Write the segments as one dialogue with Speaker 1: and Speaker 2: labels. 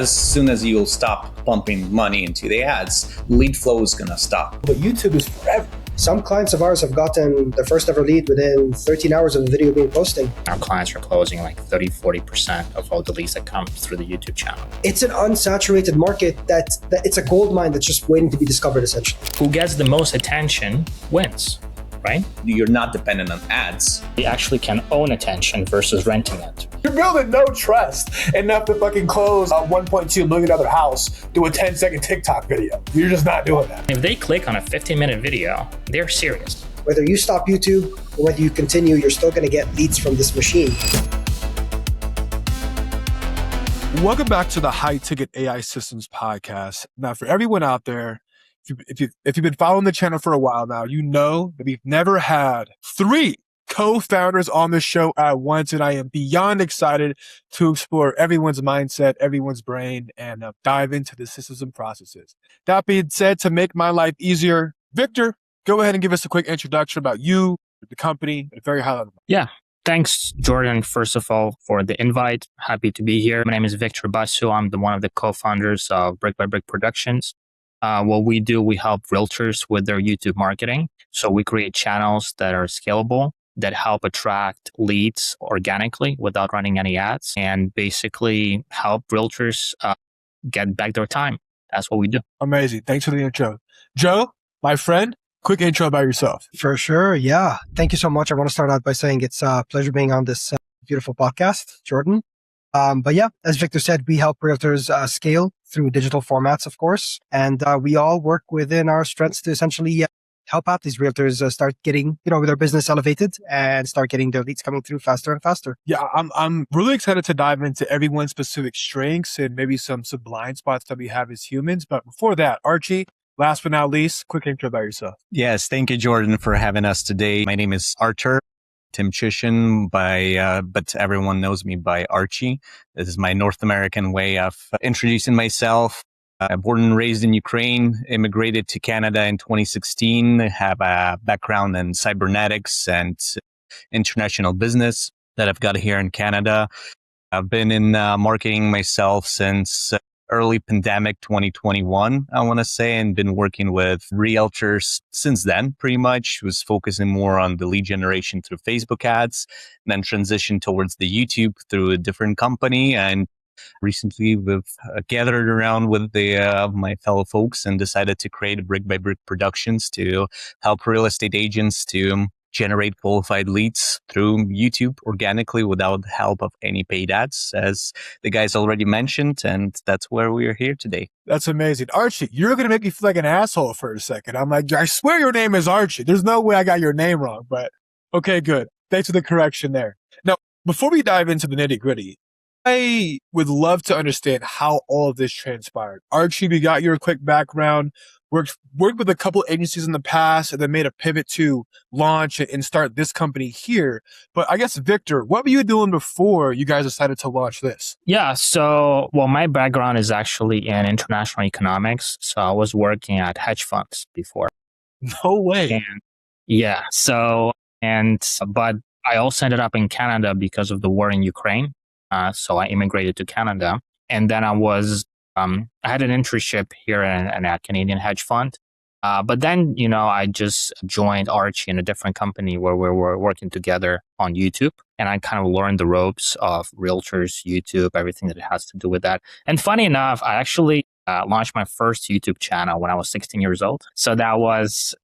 Speaker 1: as soon as you stop pumping money into the ads, lead flow is going to stop.
Speaker 2: But YouTube is forever.
Speaker 3: Some clients of ours have gotten their first ever lead within 13 hours of the video being posted.
Speaker 4: Our clients are closing like 30-40% of all the leads that come through the YouTube channel.
Speaker 3: It's an unsaturated market that it's a gold mine that's just waiting to be discovered, essentially.
Speaker 4: Who gets the most attention wins, right?
Speaker 1: You're not dependent on ads.
Speaker 4: You actually can own attention versus renting it.
Speaker 2: You're building no trust enough to fucking close a $1.2 million house, do a 10-second TikTok video. You're just not doing that.
Speaker 4: If they click on a 15-minute video, they're serious.
Speaker 3: Whether you stop YouTube or whether you continue, you're still going to get leads from this machine.
Speaker 5: Welcome back to the High Ticket AI Systems Podcast. Now, for everyone out there, if you've been following the channel for a while now, you know that we've never had 3 co-founders on the show at once, and I am beyond excited to explore everyone's mindset, everyone's brain, and dive into the systems and processes. That being said, to make my life easier, Victor, go ahead and give us a quick introduction about you, the company, at a very high level.
Speaker 4: Yeah. Thanks, Jordan, first of all, for the invite. Happy to be here. My name is Victor Basu. I'm one of the co-founders of BrickByBrick Productions. What we do, we help realtors with their YouTube marketing. So we create channels that are scalable, that help attract leads organically without running any ads, and basically help realtors get back their time. That's what we do.
Speaker 5: Amazing. Thanks for the intro. Joe, my friend, quick intro about yourself.
Speaker 3: For sure, yeah. Thank you so much. I want to start out by saying it's a pleasure being on this beautiful podcast, Jordan. But yeah, as Victor said, we help realtors scale through digital formats, of course. And we all work within our strengths to essentially help out these realtors start getting, their business elevated and start getting their leads coming through faster and faster.
Speaker 5: Yeah, I'm really excited to dive into everyone's specific strengths and maybe some blind spots that we have as humans. But before that, Archie, last but not least, quick intro about yourself.
Speaker 1: Yes, thank you, Jordan, for having us today. My name is Archer Tim Chishin, but everyone knows me by Archie. This is my North American way of introducing myself. Born and raised in Ukraine, immigrated to Canada in 2016. I have a background in cybernetics and international business that I've got here in Canada. I've been in marketing myself since early pandemic 2021, I want to say, and been working with realtors since then, pretty much. Was focusing more on the lead generation through Facebook ads, and then transitioned towards the YouTube through a different company. And recently, we've gathered around with my fellow folks and decided to create BrickByBrick Productions to help real estate agents to generate qualified leads through YouTube organically without the help of any paid ads, as the guys already mentioned. And that's where we are here today.
Speaker 5: That's amazing. Archie, you're going to make me feel like an asshole for a second. I'm like, I swear your name is Archie. There's no way I got your name wrong, but okay, good. Thanks for the correction there. Now, before we dive into the nitty gritty, I would love to understand how all of this transpired. Archie, we got your quick background, worked with a couple agencies in the past, and then made a pivot to launch and start this company here. But I guess, Victor, what were you doing before you guys decided to launch this?
Speaker 4: Yeah, so, my background is actually in international economics. So I was working at hedge funds before.
Speaker 5: No way.
Speaker 4: And yeah, but I also ended up in Canada because of the war in Ukraine. So I immigrated to Canada, and then I had an internship here in a Canadian hedge fund. But then, I just joined Archie in a different company where we were working together on YouTube, and I kind of learned the ropes of realtors, YouTube, everything that it has to do with that. And funny enough, I actually launched my first YouTube channel when I was 16 years old. So that was,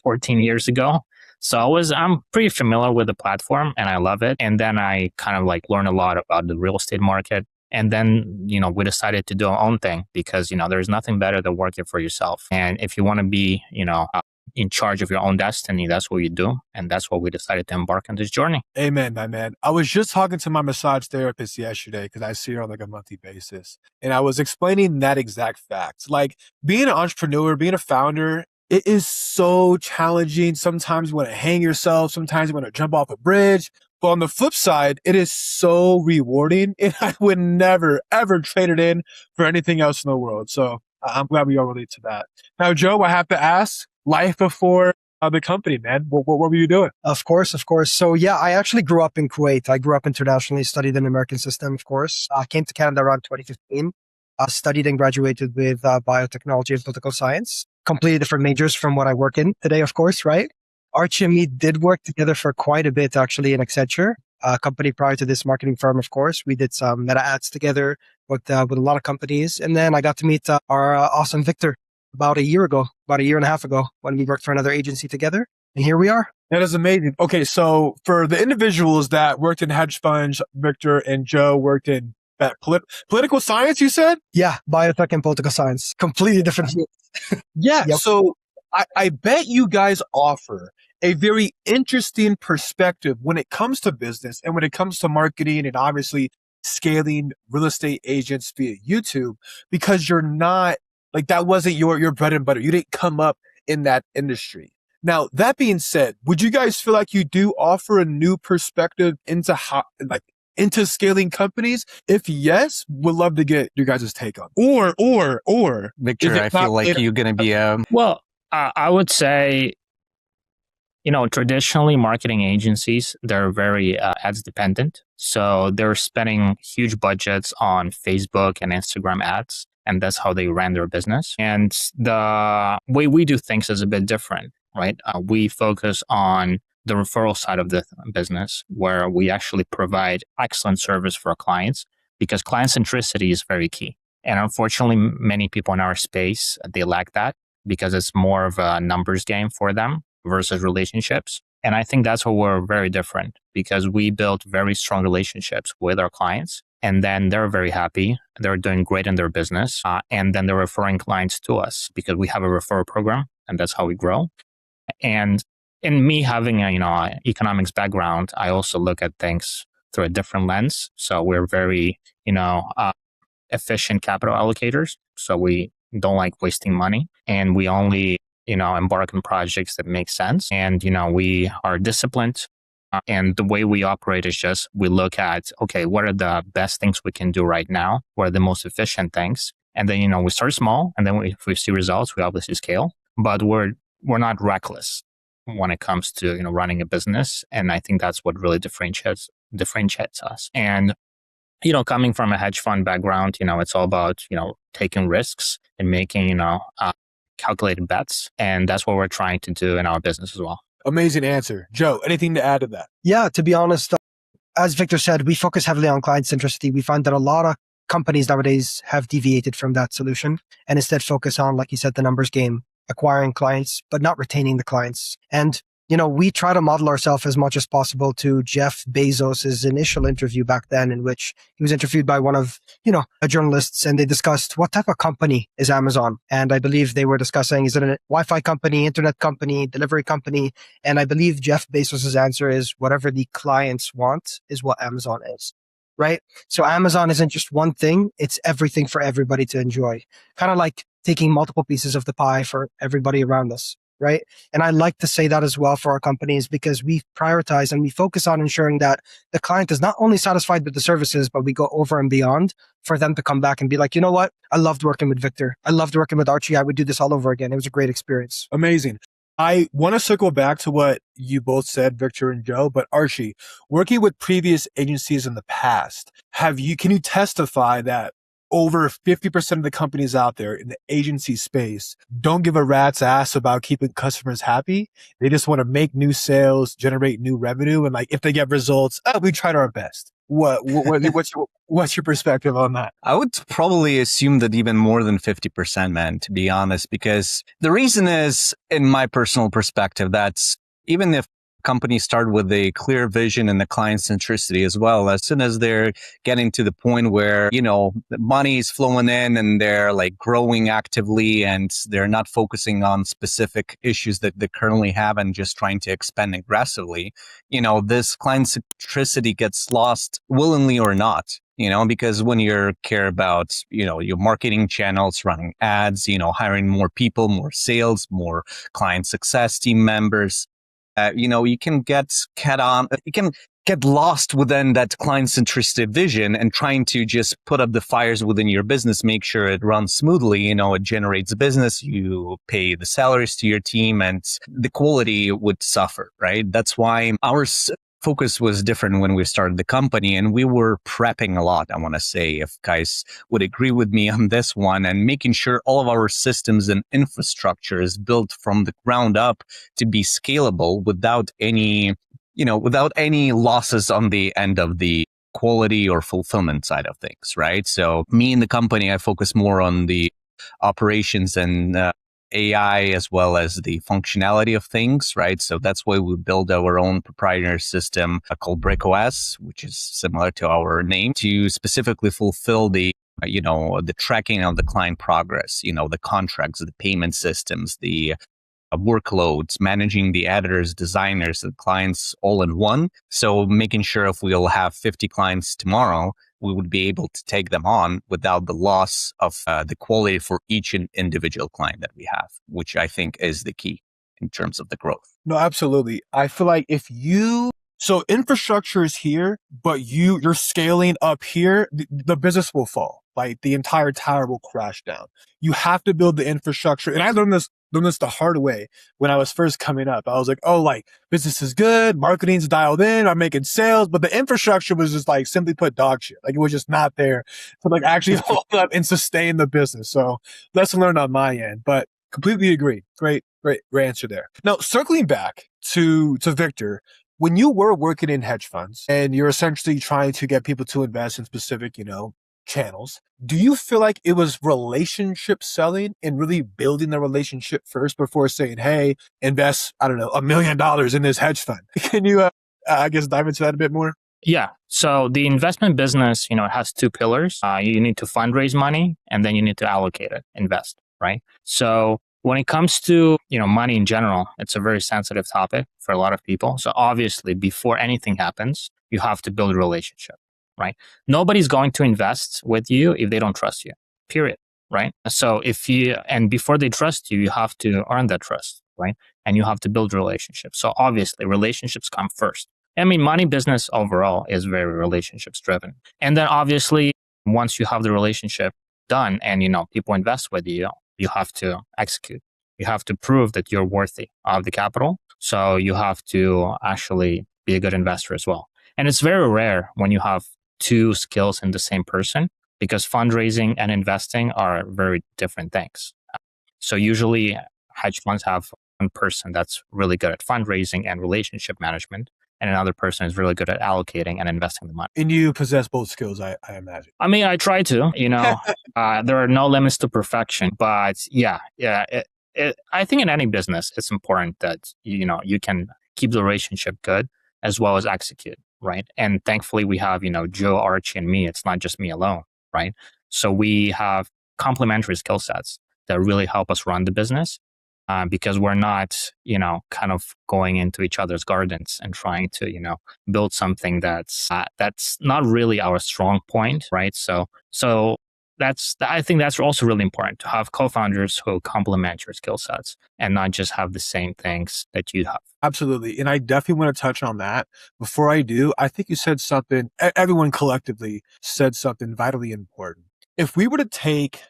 Speaker 4: 14 years ago. So I'm pretty familiar with the platform and I love it. And then I kind of learned a lot about the real estate market. And then, we decided to do our own thing because, there's nothing better than working for yourself. And if you want to be, in charge of your own destiny, that's what you do. And that's what we decided to embark on this journey.
Speaker 5: Amen, my man. I was just talking to my massage therapist yesterday because I see her on a monthly basis. And I was explaining that exact fact. Being an entrepreneur, being a founder, it is so challenging. Sometimes you want to hang yourself. Sometimes you want to jump off a bridge. But on the flip side, it is so rewarding. And I would never, ever trade it in for anything else in the world. So I'm glad we all relate to that. Now, Joe, I have to ask, life before the company, man. What were you doing?
Speaker 3: Of course. So yeah, I actually grew up in Kuwait. I grew up internationally, studied in the American system, of course. I came to Canada around 2015. studied and graduated with biotechnology and political science. Completely different majors from what I work in today, of course, right? Archie and me did work together for quite a bit, actually, in Accenture, a company prior to this marketing firm, of course. We did some meta ads together, worked with a lot of companies. And then I got to meet our awesome Victor about a year and a half ago, when we worked for another agency together. And here we are.
Speaker 5: That is amazing. Okay, so for the individuals that worked in hedge funds, Victor and Joe worked in political science, you said?
Speaker 3: Yeah, biotech and political science. Completely different fields.
Speaker 5: Yeah.
Speaker 3: Yep.
Speaker 5: So I bet you guys offer a very interesting perspective when it comes to business and when it comes to marketing and obviously scaling real estate agents via YouTube, because you're not like, that wasn't your bread and butter. You didn't come up in that industry. Now, that being said, would you guys feel like you do offer a new perspective into into scaling companies? If yes, would love to get your guys' take on. Or
Speaker 1: Victor, I feel like you're going to be
Speaker 4: Well, I would say, traditionally marketing agencies, they're very ads dependent. So they're spending huge budgets on Facebook and Instagram ads, and that's how they ran their business. And the way we do things is a bit different, right? We focus on the referral side of the business, where we actually provide excellent service for our clients, because client centricity is very key. And unfortunately, many people in our space, they lack that, because it's more of a numbers game for them versus relationships. And I think that's where we're very different, because we built very strong relationships with our clients, and then they're very happy. They're doing great in their business. And then they're referring clients to us, because we have a referral program, and that's how we grow. And in me having a, economics background, I also look at things through a different lens. So we're very, efficient capital allocators. So we don't like wasting money, and we only, embark on projects that make sense. And, we are disciplined. And the way we operate is just, we look at, okay, what are the best things we can do right now? What are the most efficient things? And then, we start small, and then if we see results, we obviously scale. But we're not reckless when it comes to, running a business. And I think that's what really differentiates us. And, coming from a hedge fund background, it's all about, taking risks and making, calculated bets. And that's what we're trying to do in our business as well.
Speaker 5: Amazing answer. Joe, anything to add to that?
Speaker 3: Yeah, to be honest, as Victor said, we focus heavily on client centricity. We find that a lot of companies nowadays have deviated from that solution and instead focus on, like you said, the numbers game, acquiring clients, but not retaining the clients. And, we try to model ourselves as much as possible to Jeff Bezos's initial interview back then, in which he was interviewed by one of, journalists, and they discussed what type of company is Amazon. And I believe they were discussing, is it a Wi-Fi company, internet company, delivery company? And I believe Jeff Bezos's answer is whatever the clients want is what Amazon is. Right? So Amazon isn't just one thing, it's everything for everybody to enjoy. Kind of like taking multiple pieces of the pie for everybody around us. Right. And I like to say that as well for our companies, because we prioritize and we focus on ensuring that the client is not only satisfied with the services, but we go over and beyond for them to come back and be like, you know what? I loved working with Victor. I loved working with Archie. I would do this all over again. It was a great experience.
Speaker 5: Amazing. I want to circle back to what you both said, Victor and Joe, but Archie, working with previous agencies in the past, can you testify that over 50% of the companies out there in the agency space don't give a rat's ass about keeping customers happy? They just want to make new sales, generate new revenue. And if they get results, we tried our best. What's your perspective on that?
Speaker 1: I would probably assume that even more than 50%, man, to be honest, because the reason is, in my personal perspective, that's even if companies start with a clear vision and the client centricity as well, as soon as they're getting to the point where, the money is flowing in and they're growing actively and they're not focusing on specific issues that they currently have and just trying to expand aggressively, this client centricity gets lost willingly or not. Because when you care about, your marketing channels, running ads, hiring more people, more sales, more client success team members, you can get lost within that client centricity vision and trying to just put up the fires within your business, make sure it runs smoothly, it generates business, you pay the salaries to your team, and the quality would suffer, right? That's why our focus was different when we started the company, and we were prepping a lot. I want to say, if guys would agree with me on this one, and making sure all of our systems and infrastructure is built from the ground up to be scalable without any, without any losses on the end of the quality or fulfillment side of things, right? So me and the company, I focus more on the operations and AI as well as the functionality of things, right? So that's why we build our own proprietary system called BrickOS, which is similar to our name, to specifically fulfill the the tracking of the client progress, the contracts, the payment systems, the workloads, managing the editors, designers, the clients all in one. So making sure if we'll have 50 clients tomorrow, we would be able to take them on without the loss of the quality for each individual client that we have, which I think is the key in terms of the growth.
Speaker 5: No, absolutely. I feel like so infrastructure is here, but you're scaling up here, the business will fall. Like the entire tower will crash down. You have to build the infrastructure. And I learned this the hard way when I was first coming up. I was like, oh, like business is good, marketing's dialed in, I'm making sales, but the infrastructure was just like simply put dog shit. Like it was just not there to like actually hold up and sustain the business. So lesson learned on my end, but completely agree. Great answer there. Now, circling back to Victor, when you were working in hedge funds and you're essentially trying to get people to invest in specific, channels, do you feel like it was relationship selling and really building the relationship first before saying, hey, invest, I don't know, $1 million in this hedge fund? Can you, I guess, dive into that a bit more?
Speaker 4: Yeah. So the investment business, it has two pillars. You need to fundraise money and then you need to allocate it, invest, right? So when it comes to, money in general, it's a very sensitive topic for a lot of people. So obviously, before anything happens, you have to build a relationship, right? Nobody's going to invest with you if they don't trust you, period, right? So before they trust you, you have to earn that trust, right? And you have to build relationships. So obviously, relationships come first. I mean, money business overall is very relationships driven. And then obviously, once you have the relationship done and, people invest with you, you have to execute. You have to prove that you're worthy of the capital. So you have to actually be a good investor as well. And it's very rare when you have two skills in the same person, because fundraising and investing are very different things. So usually hedge funds have one person that's really good at fundraising and relationship management, and another person is really good at allocating and investing the money.
Speaker 5: And you possess both skills, I imagine.
Speaker 4: I mean, I try to, there are no limits to perfection, but I think in any business, it's important that, you can keep the relationship good as well as execute, right? And thankfully we have, Joe, Archie, and me. It's not just me alone, right? So we have complementary skill sets that really help us run the business. Because we're not, kind of going into each other's gardens and trying to, build something that's not really our strong point, right? So I think that's also really important to have co-founders who complement your skill sets and not just have the same things that you have.
Speaker 5: Absolutely. And I definitely want to touch on that. Before I do, I think you said something, everyone collectively said something vitally important. If we were to take,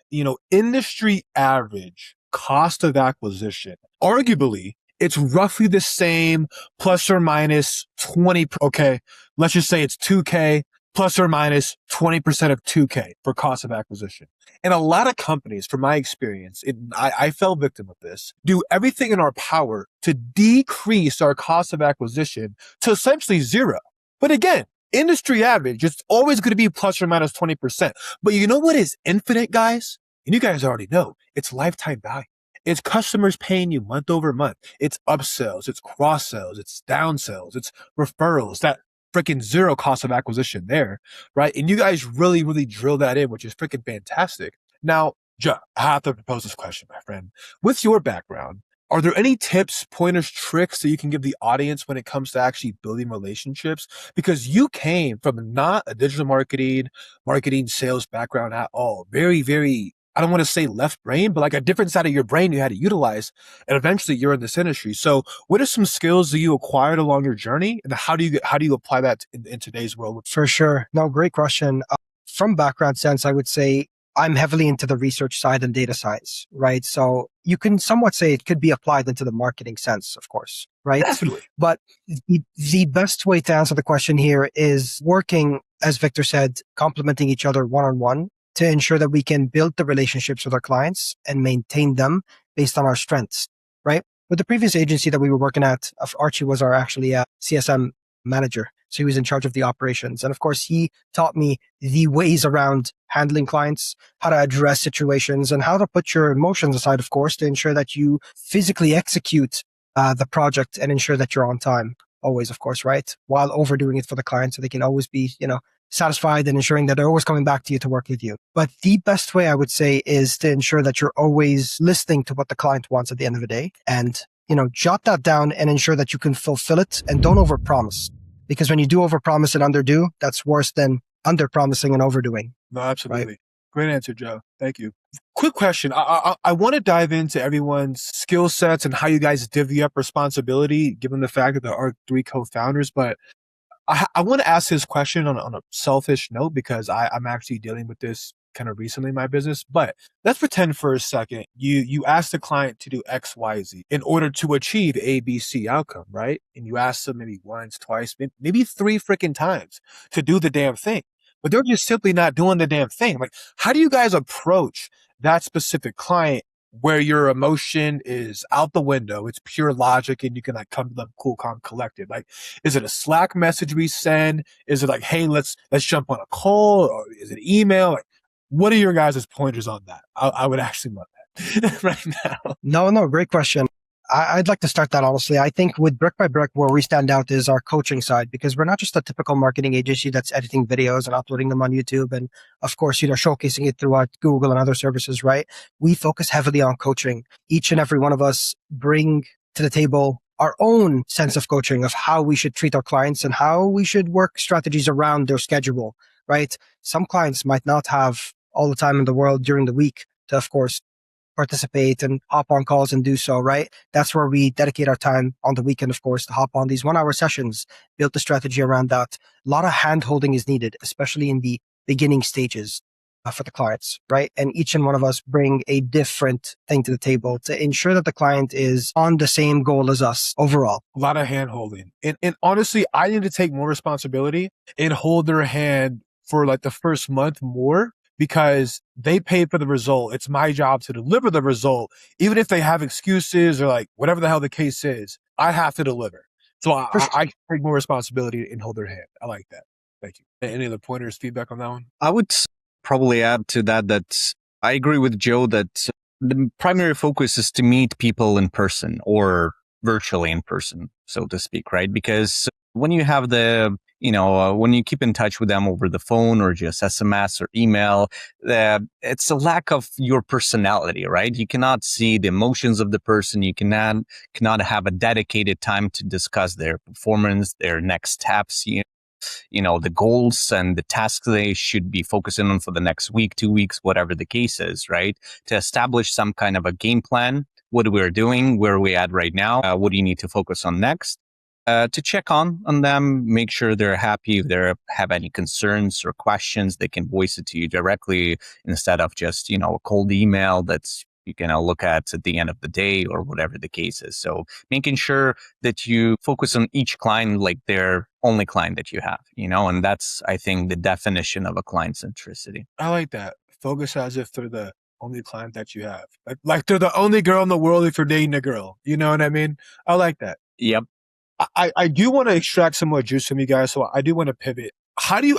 Speaker 5: industry average cost of acquisition, arguably, it's roughly the same plus or minus 20. Okay, let's just say it's 2K plus or minus 20% of 2K for cost of acquisition. And a lot of companies, from my experience, I fell victim of this, do everything in our power to decrease our cost of acquisition to essentially zero. But again, industry average, it's always going to be plus or minus 20%. But you know what is infinite, guys? And you guys already know, it's lifetime value. It's customers paying you month over month. It's upsells, it's cross sells, it's downsells, it's referrals, that freaking zero cost of acquisition there, right? And you guys really, really drill that in, which is freaking fantastic. Now, Joe, I have to propose this question, my friend. With your background, are there any tips, pointers, tricks that you can give the audience when it comes to actually building relationships? Because you came from not a digital marketing sales background at all. Very, very, I don't want to say left brain, but like a different side of your brain you had to utilize. And eventually you're in this industry. So what are some skills that you acquired along your journey? And how do you apply that in today's world?
Speaker 3: For sure. No, great question. From background sense, I would say I'm heavily into the research side and data science, right? So you can somewhat say it could be applied into the marketing sense, of course, right?
Speaker 2: Definitely.
Speaker 3: But the best way to answer the question here is working, as Victor said, complementing each other one-on-one to ensure that we can build the relationships with our clients and maintain them based on our strengths, right? With the previous agency that we were working at, Archie was our actually CSM manager. So he was in charge of the operations. And of course, he taught me the ways around handling clients, how to address situations, and how to put your emotions aside, of course, to ensure that you physically execute the project and ensure that you're on time. Always, of course, right? While overdoing it for the client so they can always be, satisfied and ensuring that they're always coming back to you to work with you. But the best way I would say is to ensure that you're always listening to what the client wants at the end of the day and, jot that down and ensure that you can fulfill it and don't overpromise. Because when you do overpromise and underdo, that's worse than underpromising and overdoing.
Speaker 5: No, absolutely.
Speaker 3: Right?
Speaker 5: Great answer, Joe. Thank you. Quick question. I want to dive into everyone's skill sets and how you guys divvy up responsibility, given the fact that there are 3 co-founders. But I want to ask this question on a selfish note because I'm actually dealing with this kind of recently in my business. But let's pretend for a second you ask the client to do X, Y, Z in order to achieve A, B, C outcome, right? And you ask them maybe once, twice, maybe 3 freaking times to do the damn thing. But they're just simply not doing the damn thing. Like, how do you guys approach that specific client where your emotion is out the window? It's pure logic and you can like come to the cool, calm, collected. Like, is it a Slack message we send? Is it like, hey, let's jump on a call? Or is it email? Like, what are your guys' pointers on that? I would actually love that right now.
Speaker 3: No, great question. I'd like to start that honestly. I think with BrickByBrick, where we stand out is our coaching side, because we're not just a typical marketing agency that's editing videos and uploading them on YouTube and, of course, showcasing it throughout Google and other services, right? We focus heavily on coaching. Each and every one of us bring to the table our own sense of coaching of how we should treat our clients and how we should work strategies around their schedule, right? Some clients might not have all the time in the world during the week to, of course, participate and hop on calls and do so, right? That's where we dedicate our time on the weekend, of course, to hop on these 1-hour sessions, build the strategy around that. A lot of hand holding is needed, especially in the beginning stages for the clients, right? And each and one of us bring a different thing to the table to ensure that the client is on the same goal as us overall.
Speaker 5: A lot of hand holding. And honestly, I need to take more responsibility and hold their hand for like the first month more, because they paid for the result. It's my job to deliver the result. Even if they have excuses or like whatever the hell the case is, I have to deliver. So I take more responsibility and hold their hand. I like that. Thank you. Any other pointers, feedback on that one?
Speaker 1: I would probably add to that I agree with Joe that the primary focus is to meet people in person or virtually in person, so to speak, right? Because when you have when you keep in touch with them over the phone or just SMS or email, it's a lack of your personality, right? You cannot see the emotions of the person. You cannot have a dedicated time to discuss their performance, their next steps, the goals and the tasks they should be focusing on for the next week, 2 weeks, whatever the case is, right? To establish some kind of a game plan, what we're doing, where are we at right now, what do you need to focus on next? To check on them, make sure they're happy. If they have any concerns or questions, they can voice it to you directly instead of just, a cold email that's you can look at the end of the day or whatever the case is. So making sure that you focus on each client like their only client that you have, and that's, I think, the definition of a client centricity.
Speaker 5: I like that. Focus as if they're the only client that you have. Like they're the only girl in the world if you're dating a girl. You know what I mean? I like that.
Speaker 1: Yep.
Speaker 5: I do want to extract some more juice from you guys, so I do want to pivot. How do you,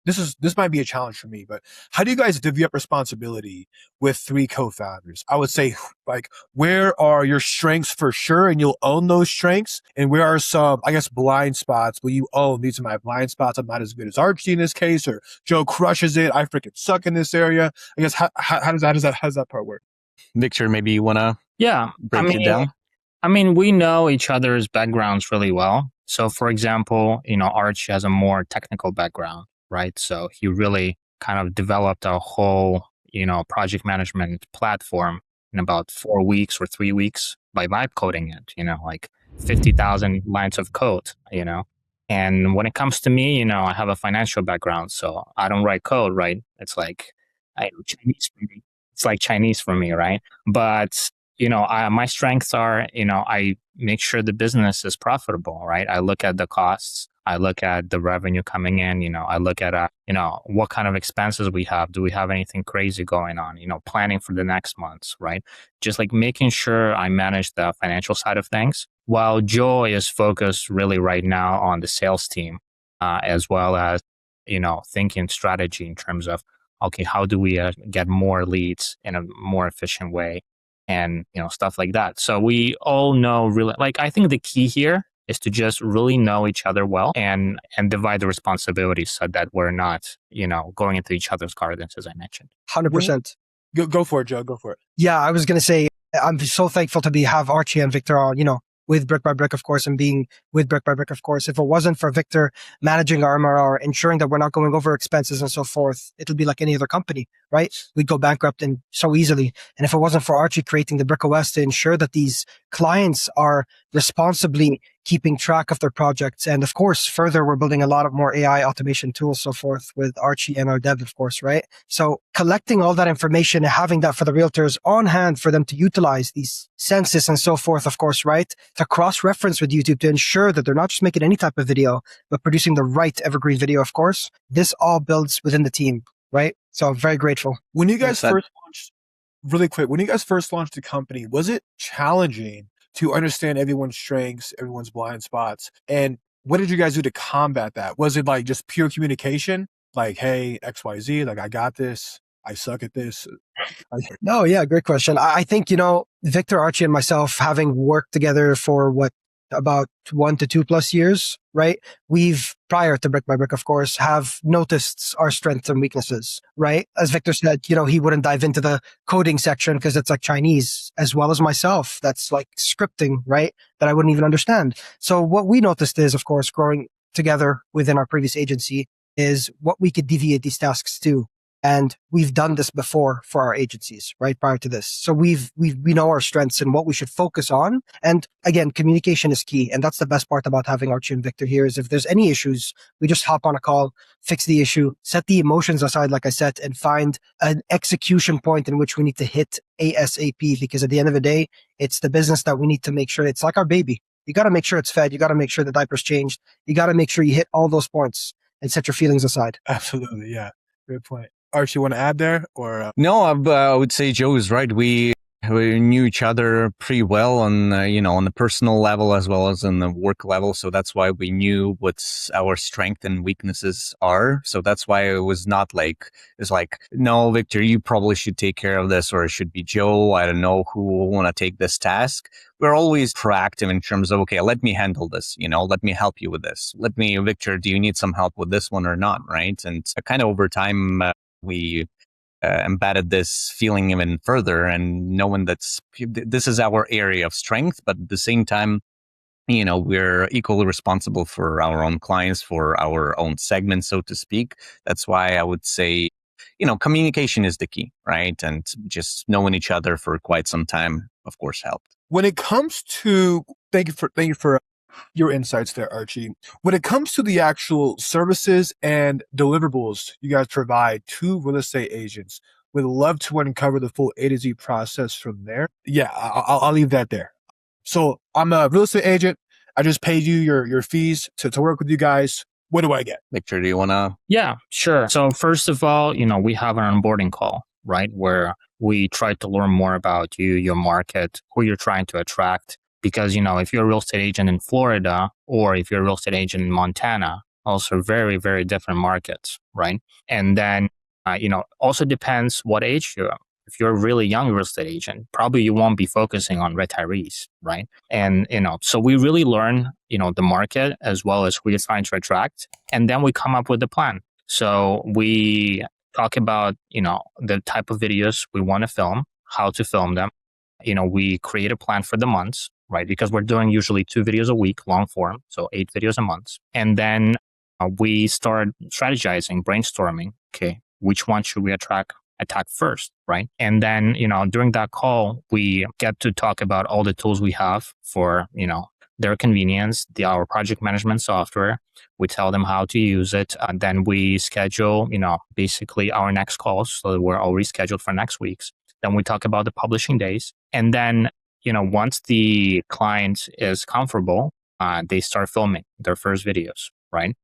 Speaker 5: this might be a challenge for me, but how do you guys divvy up responsibility with 3 co-founders? I would say, like, where are your strengths for sure, and you'll own those strengths, and where are some, I guess, blind spots where you own, these are my blind spots, I'm not as good as Archie in this case, or Joe crushes it, I freaking suck in this area. I guess, how does that part work?
Speaker 1: Victor, maybe you want to break it down?
Speaker 4: We know each other's backgrounds really well. So, for example, Archie has a more technical background, right? So he really kind of developed a whole, project management platform in about 4 weeks or 3 weeks by vibe coding it, like 50,000 lines of code, And when it comes to me, I have a financial background, so I don't write code, right? It's like Chinese for me. It's like Chinese for me, right? But my strengths are, I make sure the business is profitable, right? I look at the costs. I look at the revenue coming in. I look at, what kind of expenses we have. Do we have anything crazy going on? Planning for the next months, right? Just like making sure I manage the financial side of things, while Joe is focused really right now on the sales team, as well as, thinking strategy in terms of, okay, how do we get more leads in a more efficient way? And, stuff like that. So we all know really, like, I think the key here is to just really know each other well and divide the responsibilities so that we're not, going into each other's gardens, as I mentioned.
Speaker 3: 100%.
Speaker 5: Go for it, Joe. Go for it.
Speaker 3: Yeah, I was going to say, I'm so thankful to have Archie and Victor on, with BrickByBrick, of course, and being with BrickByBrick, of course. If it wasn't for Victor managing our MRR, ensuring that we're not going over expenses and so forth, it'll be like any other company, right? We'd go bankrupt and so easily. And if it wasn't for Archie creating the BrickOS to ensure that these clients are responsibly keeping track of their projects. And of course, further, we're building a lot of more AI automation tools, so forth, with Archie and our dev, of course, right? So collecting all that information and having that for the realtors on hand for them to utilize these census and so forth, of course, right? To cross-reference with YouTube to ensure that they're not just making any type of video, but producing the right evergreen video, of course. This all builds within the team, right? So I'm very grateful.
Speaker 5: When you guys first launched, really quick, when you guys first launched the company, was it challenging to understand everyone's strengths, everyone's blind spots? And what did you guys do to combat that? Was it like just pure communication? Like, hey, XYZ, like, I got this. I suck at this.
Speaker 3: No, yeah, great question. I think, Victor, Archie, and myself, having worked together for about 1 to 2+ years, right? We've, prior to BrickByBrick, of course, have noticed our strengths and weaknesses, right? As Victor said, he wouldn't dive into the coding section because it's like Chinese, as well as myself. That's like scripting, right? That I wouldn't even understand. So what we noticed is, of course, growing together within our previous agency, is what we could deviate these tasks to. And we've done this before for our agencies, right? Prior to this. So we know our strengths and what we should focus on. And again, communication is key. And that's the best part about having Archie and Victor here, is if there's any issues, we just hop on a call, fix the issue, set the emotions aside, like I said, and find an execution point in which we need to hit ASAP. Because at the end of the day, it's the business that we need to make sure it's like our baby. You got to make sure it's fed. You got to make sure the diaper's changed. You got to make sure you hit all those points and set your feelings aside.
Speaker 5: Absolutely. Yeah. Good point. Archie, you want to add there? Or
Speaker 1: No, I would say Joe is right. We knew each other pretty well on, on the personal level as well as on the work level. So that's why we knew what our strengths and weaknesses are. So that's why it was not like, it's like, no, Victor, you probably should take care of this, or it should be Joe. I don't know who will want to take this task. We're always proactive in terms of, okay, let me handle this, let me help you with this. Victor, do you need some help with this one or not? Right. And kind of over time, we embedded this feeling even further, and knowing that this is our area of strength, but at the same time, we're equally responsible for our own clients, for our own segment, so to speak. That's why I would say, communication is the key, right? And just knowing each other for quite some time, of course, helped.
Speaker 5: When it comes to, thank you for your insights there, Archie. When it comes to the actual services and deliverables you guys provide to real estate agents, we'd love to uncover the full A to Z process from there. Yeah, I'll leave that there. So I'm a real estate agent. I just paid you your fees to work with you guys. What do I get?
Speaker 1: Victor, do you want to?
Speaker 4: Yeah, sure. So first of all, we have an onboarding call, right? Where we try to learn more about you, your market, who you're trying to attract. Because, if you're a real estate agent in Florida, or if you're a real estate agent in Montana, also very, very different markets, right? And then, also depends what age you are. If you're a really young real estate agent, probably you won't be focusing on retirees, right? And, so we really learn, the market as well as who you're trying to attract. And then we come up with a plan. So we talk about, the type of videos we want to film, how to film them. We create a plan for the months, right? Because we're doing usually 2 videos a week, long form, so 8 videos a month. And then we start strategizing, brainstorming, okay, which one should we attack first, right? And then, during that call, we get to talk about all the tools we have for, their convenience, our project management software. We tell them how to use it. And then we schedule, basically our next calls. So we're already scheduled for next week's. Then we talk about the publishing days. And then, once the client is comfortable, they start filming their first videos, right?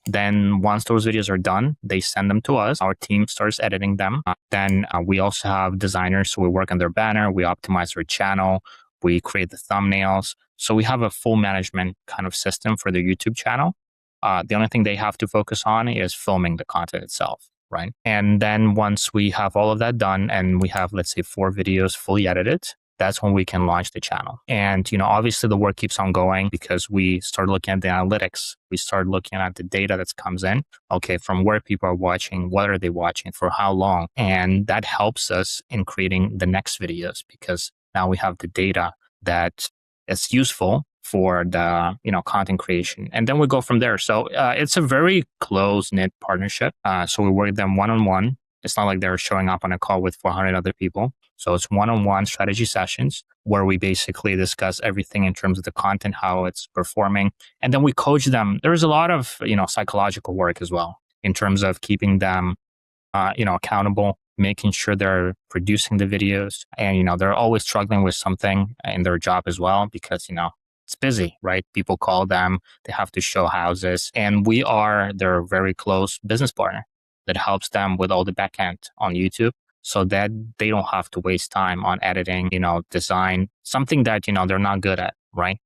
Speaker 4: Then once those videos are done, they send them to us. Our team starts editing them. Then we also have designers. So we work on their banner. We optimize their channel. We create the thumbnails. So we have a full management kind of system for their YouTube channel. The only thing they have to focus on is filming the content itself, right? And then once we have all of that done and we have, let's say, 4 videos fully edited, that's when we can launch the channel. And, obviously the work keeps on going because we start looking at the analytics. We start looking at the data that comes in. Okay, from where people are watching, what are they watching, for how long? And that helps us in creating the next videos because now we have the data that is useful for the, content creation. And then we go from there. So it's a very close-knit partnership. So we work with them one-on-one. It's not like they're showing up on a call with 400 other people. So it's one-on-one strategy sessions where we basically discuss everything in terms of the content, how it's performing. And then we coach them. There's a lot of, psychological work as well in terms of keeping them, accountable, making sure they're producing the videos. And, they're always struggling with something in their job as well because, it's busy, right? People call them, they have to show houses. And we are their very close business partner that helps them with all the backend on YouTube so that they don't have to waste time on editing, design, something that, they're not good at, right?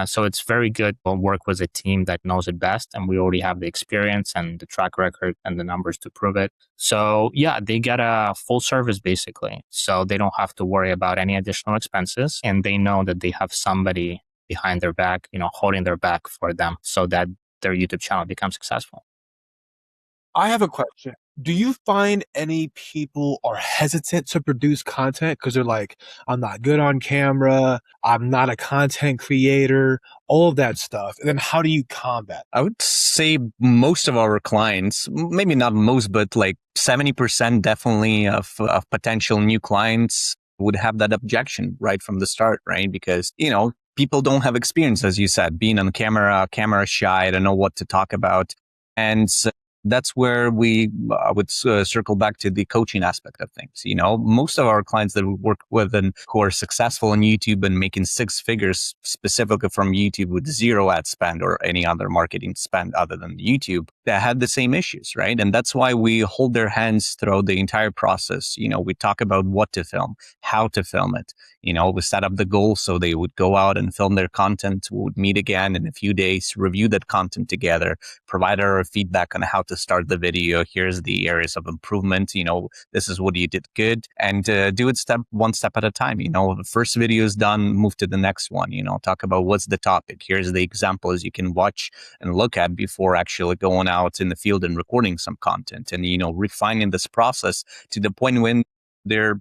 Speaker 4: So it's very good to work with a team that knows it best. And we already have the experience and the track record and the numbers to prove it. So yeah, they get a full service basically. So they don't have to worry about any additional expenses. And they know that they have somebody behind their back, holding their back for them so that their YouTube channel becomes successful.
Speaker 5: I have a question. Do you find any people are hesitant to produce content because they're like, I'm not good on camera, I'm not a content creator, all of that stuff? And then how do you combat?
Speaker 1: I would say most of our clients, maybe not most, but like 70% definitely of potential new clients would have that objection right from the start, right? Because, people don't have experience, as you said, being on camera shy, don't know what to talk about. And that's where I would circle back to the coaching aspect of things. Most of our clients that we work with and who are successful on YouTube and making 6 figures specifically from YouTube with 0 ad spend or any other marketing spend other than YouTube, that had the same issues, right? And that's why we hold their hands throughout the entire process. We talk about what to film, how to film it. We set up the goal so they would go out and film their content. We would meet again in a few days, review that content together, provide our feedback on how to start the video. Here's the areas of improvement. This is what you did good, and do it one step at a time. The first video is done, move to the next one. Talk about what's the topic. Here's the examples you can watch and look at before actually going out in the field and recording some content, and refining this process to the point when they're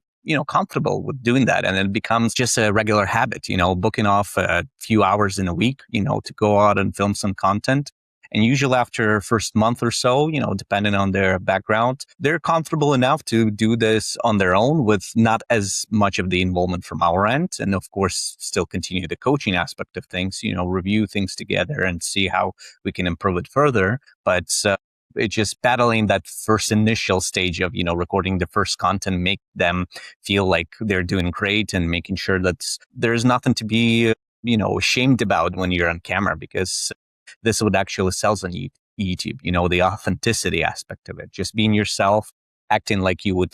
Speaker 1: comfortable with doing that. And it becomes just a regular habit, booking off a few hours in a week, to go out and film some content. And usually after first month or so, depending on their background, they're comfortable enough to do this on their own with not as much of the involvement from our end. And of course, still continue the coaching aspect of things, review things together and see how we can improve it further. But it's just battling that first initial stage of, recording the first content, make them feel like they're doing great and making sure that there's nothing to be, ashamed about when you're on camera, because this would actually sell on YouTube, the authenticity aspect of it, just being yourself, acting like you would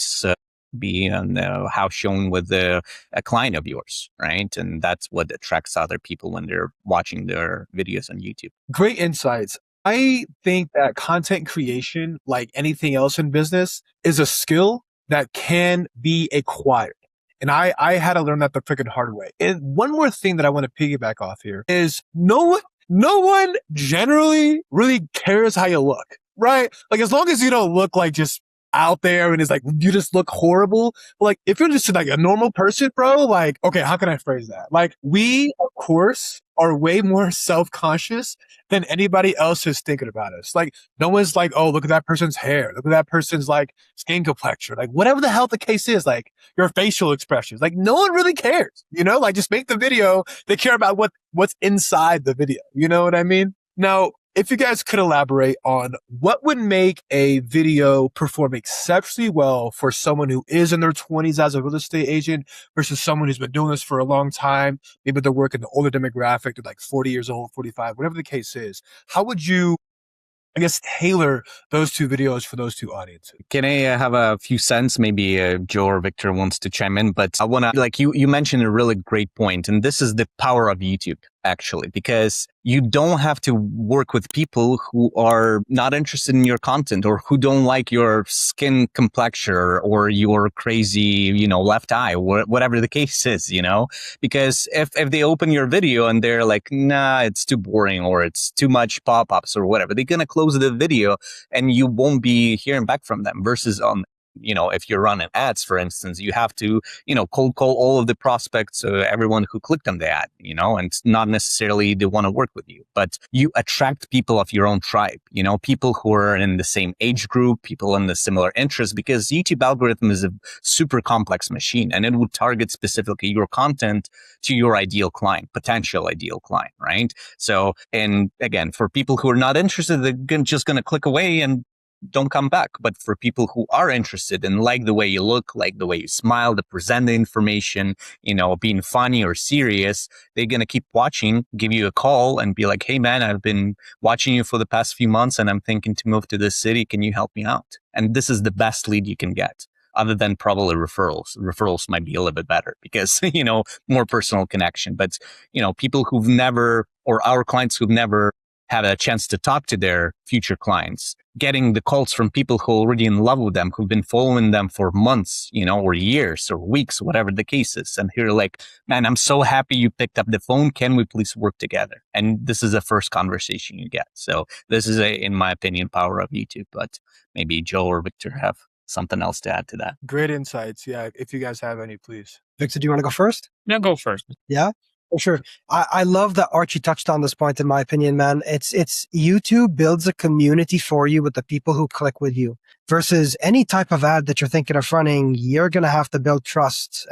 Speaker 1: be on the house shown with a client of yours, right? And that's what attracts other people when they're watching their videos on YouTube.
Speaker 5: Great insights. I think that content creation, like anything else in business, is a skill that can be acquired. And I had to learn that the freaking hard way. And one more thing that I want to piggyback off here is no one generally really cares how you look, right? Like as long as you don't look like just out there and it's like, you just look horrible. But like, if you're just like a normal person, bro, like, okay, how can I phrase that? Like, we, of course, are way more self-conscious than anybody else who's thinking about us. Like, no one's like, oh, look at that person's hair. Look at that person's like skin complexion. Like, whatever the hell the case is, like your facial expressions. Like, no one really cares, like just make the video. They care about what's inside the video. You know what I mean? Now, if you guys could elaborate on what would make a video perform exceptionally well for someone who is in their 20s as a real estate agent versus someone who's been doing this for a long time, maybe they're working the older demographic, they're like 40 years old, 45, whatever the case is, how would you, I guess, tailor those two videos for those two audiences?
Speaker 1: Can I have a few cents? Maybe Joe or Victor wants to chime in, but I want to, like you mentioned a really great point, and this is the power of YouTube, actually, because you don't have to work with people who are not interested in your content or who don't like your skin complexion or your crazy, left eye, whatever the case is, because if they open your video and they're like, nah, it's too boring or it's too much pop-ups or whatever, they're going to close the video and you won't be hearing back from them versus on if you're running ads, for instance, you have to, cold call all of the prospects, everyone who clicked on the ad, and not necessarily they want to work with you, but you attract people of your own tribe, people who are in the same age group, people in the similar interests, because YouTube algorithm is a super complex machine and it would target specifically your content to your ideal client, potential ideal client, right? So, and again, for people who are not interested, they're just going to click away and don't come back. But for people who are interested and like the way you look, like the way you smile, the present the information, being funny or serious, they're going to keep watching, give you a call and be like, hey man, I've been watching you for the past few months and I'm thinking to move to this city. Can you help me out? And this is the best lead you can get. Other than probably referrals. Referrals might be a little bit better because, more personal connection. But, people who've never, or our clients who've never had a chance to talk to their future clients, getting the calls from people who are already in love with them, who've been following them for months, or years or weeks, whatever the case is. And here, like, man, I'm so happy you picked up the phone. Can we please work together? And this is the first conversation you get. So this is in my opinion, power of YouTube. But maybe Joe or Victor have something else to add to that.
Speaker 5: Great insights. Yeah. If you guys have any, please.
Speaker 3: Victor, do you want to go first?
Speaker 4: Yeah, go first.
Speaker 3: Yeah. For sure. I love that Archie touched on this point, in my opinion, man. It's YouTube builds a community for you with the people who click with you versus any type of ad that you're thinking of running. You're going to have to build trust.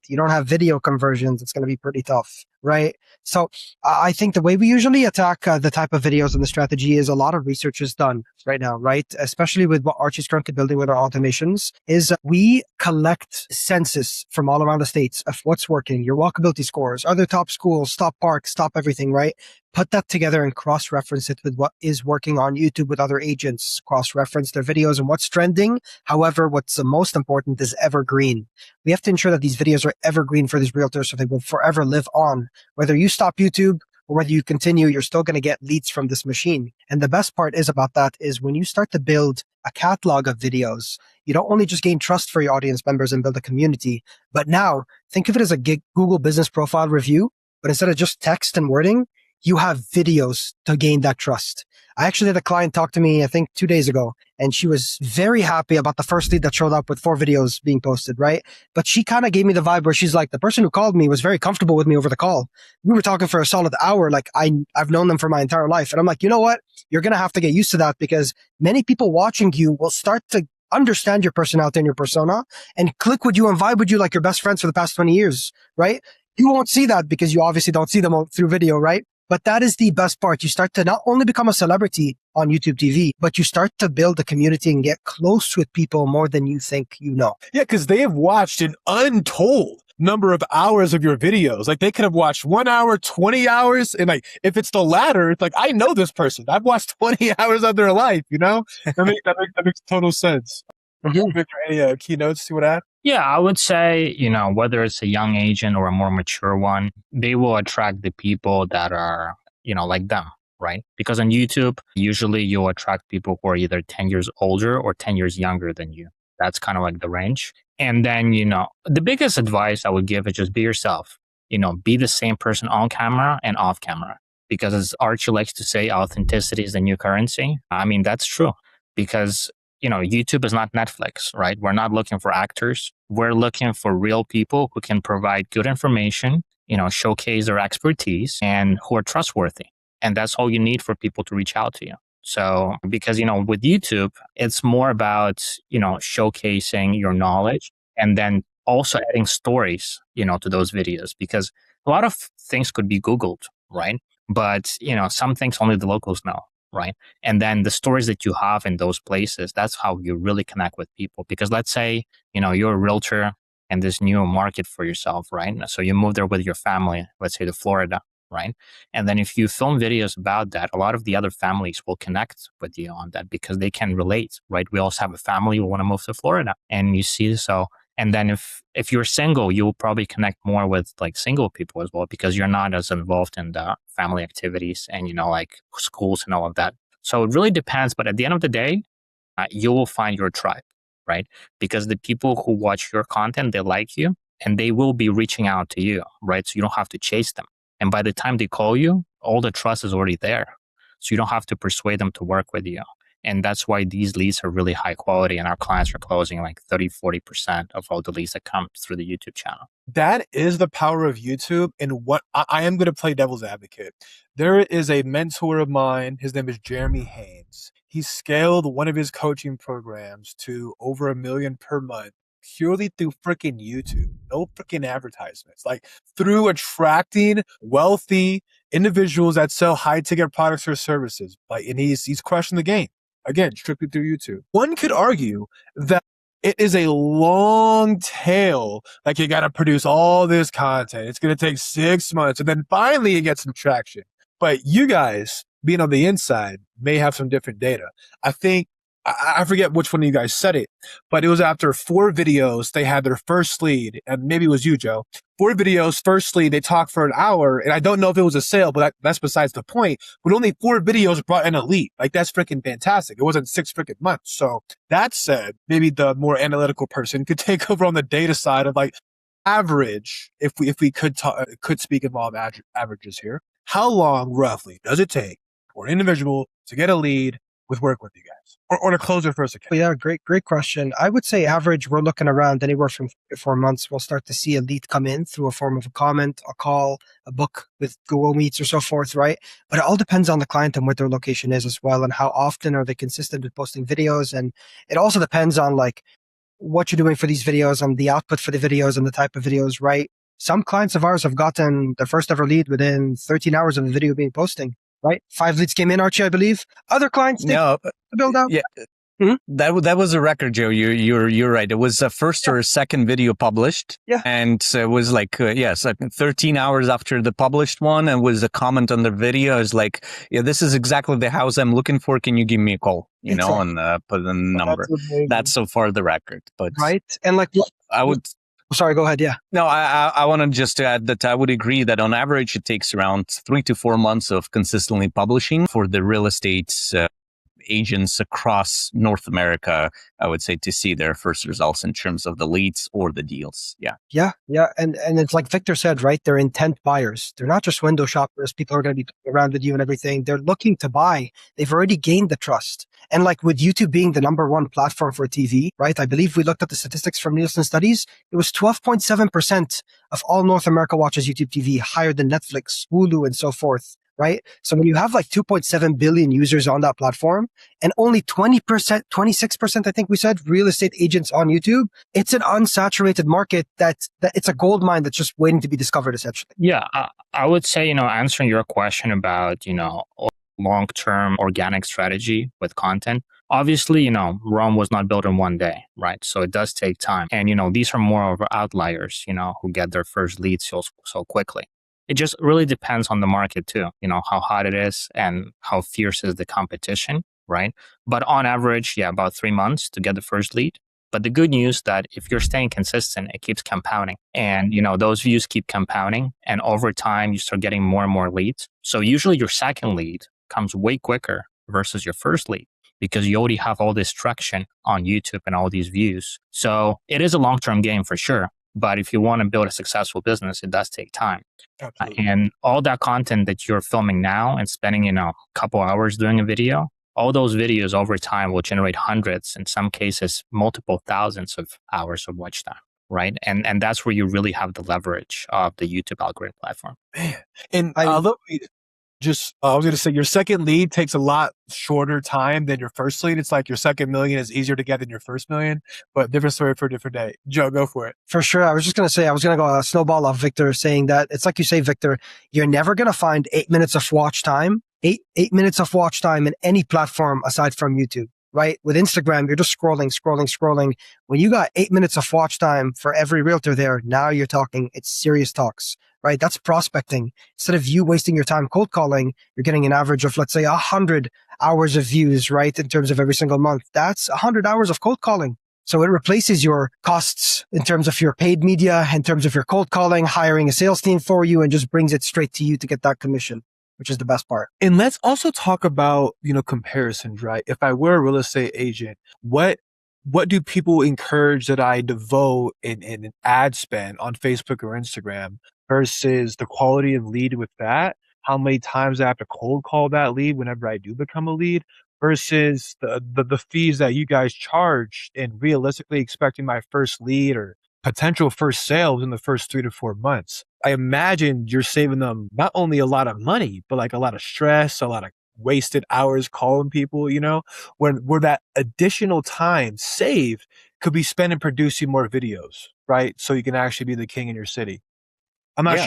Speaker 3: You don't have video conversions. It's going to be pretty tough, right? So I think the way we usually attack the type of videos and the strategy is a lot of research is done right now, right? Especially with what Archie's currently building with our automations is we collect census from all around the states of what's working, your walkability scores, other top schools, top parks, top everything, right? Put that together and cross-reference it with what is working on YouTube with other agents, cross-reference their videos and what's trending. However, what's the most important is evergreen. We have to ensure that these videos are evergreen for these realtors so they will forever live on. Whether you stop YouTube or whether you continue, you're still going to get leads from this machine. And the best part is about that is when you start to build a catalog of videos, you don't only just gain trust for your audience members and build a community, but now think of it as a Google business profile review, but instead of just text and wording, you have videos to gain that trust. I actually had a client talk to me, I think 2 days ago, and she was very happy about the first lead that showed up with 4 videos being posted, right? But she kind of gave me the vibe where she's like, the person who called me was very comfortable with me over the call. We were talking for a solid hour. Like I've known them for my entire life. And I'm like, you know what? You're going to have to get used to that because many people watching you will start to understand your personality and your persona and click with you and vibe with you like your best friends for the past 20 years, right? You won't see that because you obviously don't see them through video, right? But that is the best part. You start to not only become a celebrity on YouTube TV, but you start to build a community and get close with people more than you think you know.
Speaker 5: Yeah, because they have watched an untold number of hours of your videos. Like they could have watched 1 hour, 20 hours. And like, if it's the latter, it's like, I know this person. I've watched 20 hours of their life, That makes total sense. Victor, any keynotes you would add?
Speaker 4: Yeah, I would say, whether it's a young agent or a more mature one, they will attract the people that are, like them, right? Because on YouTube, usually you'll attract people who are either 10 years older or 10 years younger than you. That's kind of like the range. And then, the biggest advice I would give is just be yourself. Be the same person on camera and off camera. Because as Archie likes to say, authenticity is the new currency. I mean, that's true. Because YouTube is not Netflix, right? We're not looking for actors. We're looking for real people who can provide good information, showcase their expertise and who are trustworthy. And that's all you need for people to reach out to you. So, because, with YouTube, it's more about, showcasing your knowledge and then also adding stories, to those videos, because a lot of things could be Googled, right? But, some things only the locals know, right? And then the stories that you have in those places, that's how you really connect with people. Because let's say, you're a realtor and this new market for yourself, right? So you move there with your family, let's say to Florida, right? And then if you film videos about that, a lot of the other families will connect with you on that because they can relate, right? We also have a family who want to move to Florida, and you see, so, and then if you're single, you'll probably connect more with like single people as well, because you're not as involved in the family activities and, like schools and all of that. So it really depends. But at the end of the day, you will find your tribe, right? Because the people who watch your content, they like you and they will be reaching out to you, right? So you don't have to chase them. And by the time they call you, all the trust is already there. So you don't have to persuade them to work with you. And that's why these leads are really high quality, and our clients are closing like 30-40% of all the leads that come through the YouTube channel.
Speaker 5: That is the power of YouTube. And what I am going to play devil's advocate. There is a mentor of mine. His name is Jeremy Haynes. He scaled one of his coaching programs to over $1 million per month purely through freaking YouTube. No freaking advertisements. Like through attracting wealthy individuals that sell high ticket products or services. Like, and he's crushing the game. Again, strictly through YouTube. One could argue that it is a long tail. Like you got to produce all this content. It's going to take 6 months and then finally you get some traction. But you guys being on the inside may have some different data. I think, I forget which one of you guys said it, but it was after 4 videos, they had their first lead, and maybe it was you, Joe. 4 videos, first lead, they talked for an hour, and I don't know if it was a sale, but that's besides the point. But only 4 videos brought in a lead. Like, that's freaking fantastic. It wasn't 6 freaking months. So that said, maybe the more analytical person could take over on the data side of like average, if we could speak in law of averages here. How long roughly does it take for an individual to get a lead with work with you guys, or to close their first account?
Speaker 3: Yeah, great question. I would say average, we're looking around anywhere from 3 to 4 months. We'll start to see a lead come in through a form of a comment, a call, a book with Google Meets or so forth, right? But it all depends on the client and what their location is as well, and how often are they consistent with posting videos. And it also depends on like what you're doing for these videos and the output for the videos and the type of videos, right? Some clients of ours have gotten their first ever lead within 13 hours of the video being posting. Right? 5 leads came in, Archie, I believe. Other clients take to build out.
Speaker 1: Yeah. That was a record, Joe. You're right. It was a first or a second video published.
Speaker 3: Yeah.
Speaker 1: And it was like, 13 hours after the published one, and was a comment on the video. It's like, yeah, this is exactly the house I'm looking for. Can you give me a call? And put in the number. That's so far the record. But
Speaker 3: right. And like,
Speaker 1: I would.
Speaker 3: Sorry, go ahead. Yeah.
Speaker 1: No, I want to just add that I would agree that on average, it takes around 3 to 4 months of consistently publishing for the real estate agents across North America, I would say, to see their first results in terms of the leads or the deals. Yeah.
Speaker 3: Yeah. Yeah. And it's like Victor said, right? They're intent buyers. They're not just window shoppers. People are going to be around with you and everything. They're looking to buy. They've already gained the trust. And like with YouTube being the #1 platform for TV, right? I believe we looked at the statistics from Nielsen studies. It was 12.7% of all North America watches YouTube TV, higher than Netflix, Hulu, and so forth, right? So when you have like 2.7 billion users on that platform and only 20%, 26%, I think we said, real estate agents on YouTube, it's an unsaturated market that it's a gold mine that's just waiting to be discovered, essentially.
Speaker 4: Yeah, I would say, answering your question about, long-term organic strategy with content. Obviously, Rome was not built in one day, right? So it does take time. And, these are more of outliers, who get their first leads so quickly. It just really depends on the market too, how hot it is and how fierce is the competition, right? But on average, about 3 months to get the first lead. But the good news that if you're staying consistent, it keeps compounding. And, those views keep compounding. And over time, you start getting more and more leads. So usually your second lead comes way quicker versus your first lead because you already have all this traction on YouTube and all these views. So it is a long-term game for sure. But if you want to build a successful business, it does take time. And all that content that you're filming now and spending, a couple hours doing a video, all those videos over time will generate hundreds, in some cases, multiple thousands of hours of watch time, right? And that's where you really have the leverage of the YouTube algorithm platform.
Speaker 5: Man. And I was going to say, your second lead takes a lot shorter time than your first lead. It's like your second million is easier to get than your first million, but different story for a different day. Joe, go for it.
Speaker 3: For sure. I was just going to say, I was going to go snowball off Victor saying that it's like you say, Victor, you're never going to find 8 minutes of watch time, eight minutes of watch time in any platform aside from YouTube, right? With Instagram, you're just scrolling. When you got 8 minutes of watch time for every realtor there, now you're talking, it's serious talks, right? That's prospecting. Instead of you wasting your time cold calling, you're getting an average of, let's say, 100 hours of views, right? In terms of every single month, that's 100 hours of cold calling. So it replaces your costs in terms of your paid media, in terms of your cold calling, hiring a sales team for you, and just brings it straight to you to get that commission, which is the best part.
Speaker 5: And let's also talk about, comparisons, right? If I were a real estate agent, what do people encourage that I devote in an ad spend on Facebook or Instagram versus the quality of lead with that? How many times I have to cold call that lead whenever I do become a lead versus the fees that you guys charge and realistically expecting my first lead or potential first sales in the first 3 to 4 months. I imagine you're saving them not only a lot of money, but like a lot of stress, a lot of wasted hours calling people, where that additional time saved could be spent in producing more videos, right? So you can actually be the king in your city. I'm not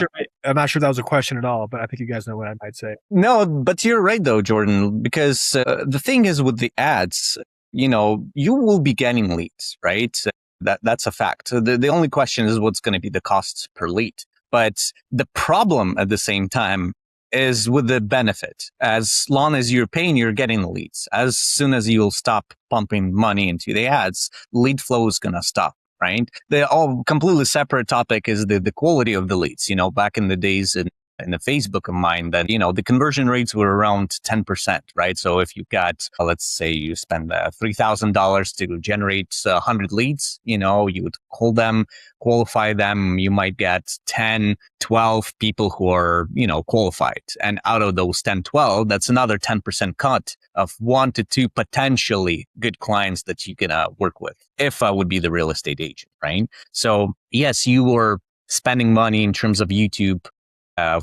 Speaker 5: sure that was a question at all, but I think you guys know what I might say.
Speaker 1: No, but you're right though, Jordan, because the thing is with the ads, you will be getting leads, right? That's a fact. So the only question is what's going to be the costs per lead. But the problem at the same time is with the benefit. As long as you're paying, you're getting the leads. As soon as you'll stop pumping money into the ads, lead flow is going to stop. Right? The all completely separate topic is the quality of the leads. Back in the days in the Facebook of mine, that, the conversion rates were around 10%, right? So if you got, let's say you spend $3,000 to generate 100 leads, you would call them, qualify them. You might get 10, 12 people who are, qualified. And out of those 10, 12, that's another 10% cut of 1 to 2 potentially good clients that you can work with if I would be the real estate agent, right? So yes, you were spending money in terms of YouTube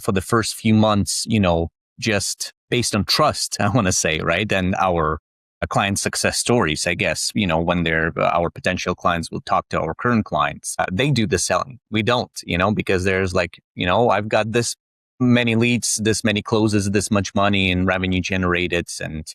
Speaker 1: for the first few months, just based on trust, I want to say, right? And our client success stories, I guess, when our potential clients will talk to our current clients, they do the selling. We don't, because there's like, I've got this many leads, this many closes, this much money in revenue generated and,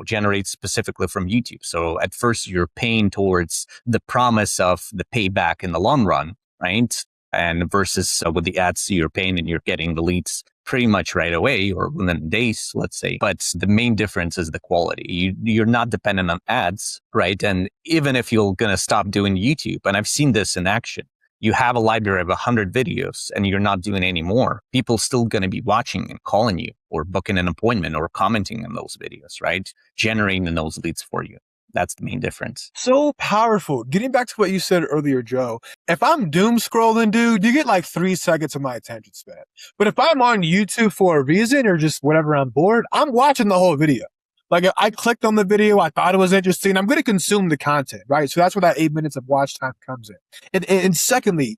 Speaker 1: generated specifically from YouTube. So at first you're paying towards the promise of the payback in the long run, right? And versus with the ads, you're paying and you're getting the leads pretty much right away or within days, let's say. But the main difference is the quality. You're not dependent on ads, right? And even if you're going to stop doing YouTube, and I've seen this in action, you have a library of 100 videos and you're not doing any more, people still going to be watching and calling you or booking an appointment or commenting on those videos, right? Generating those leads for you. That's the main difference.
Speaker 5: So powerful. Getting back to what you said earlier, Joe, if I'm doom scrolling, dude, you get like 3 seconds of my attention span. But if I'm on YouTube for a reason or just whatever, I'm bored, I'm watching the whole video. Like if I clicked on the video, I thought it was interesting, I'm going to consume the content, right? So that's where that 8 minutes of watch time comes in. And secondly,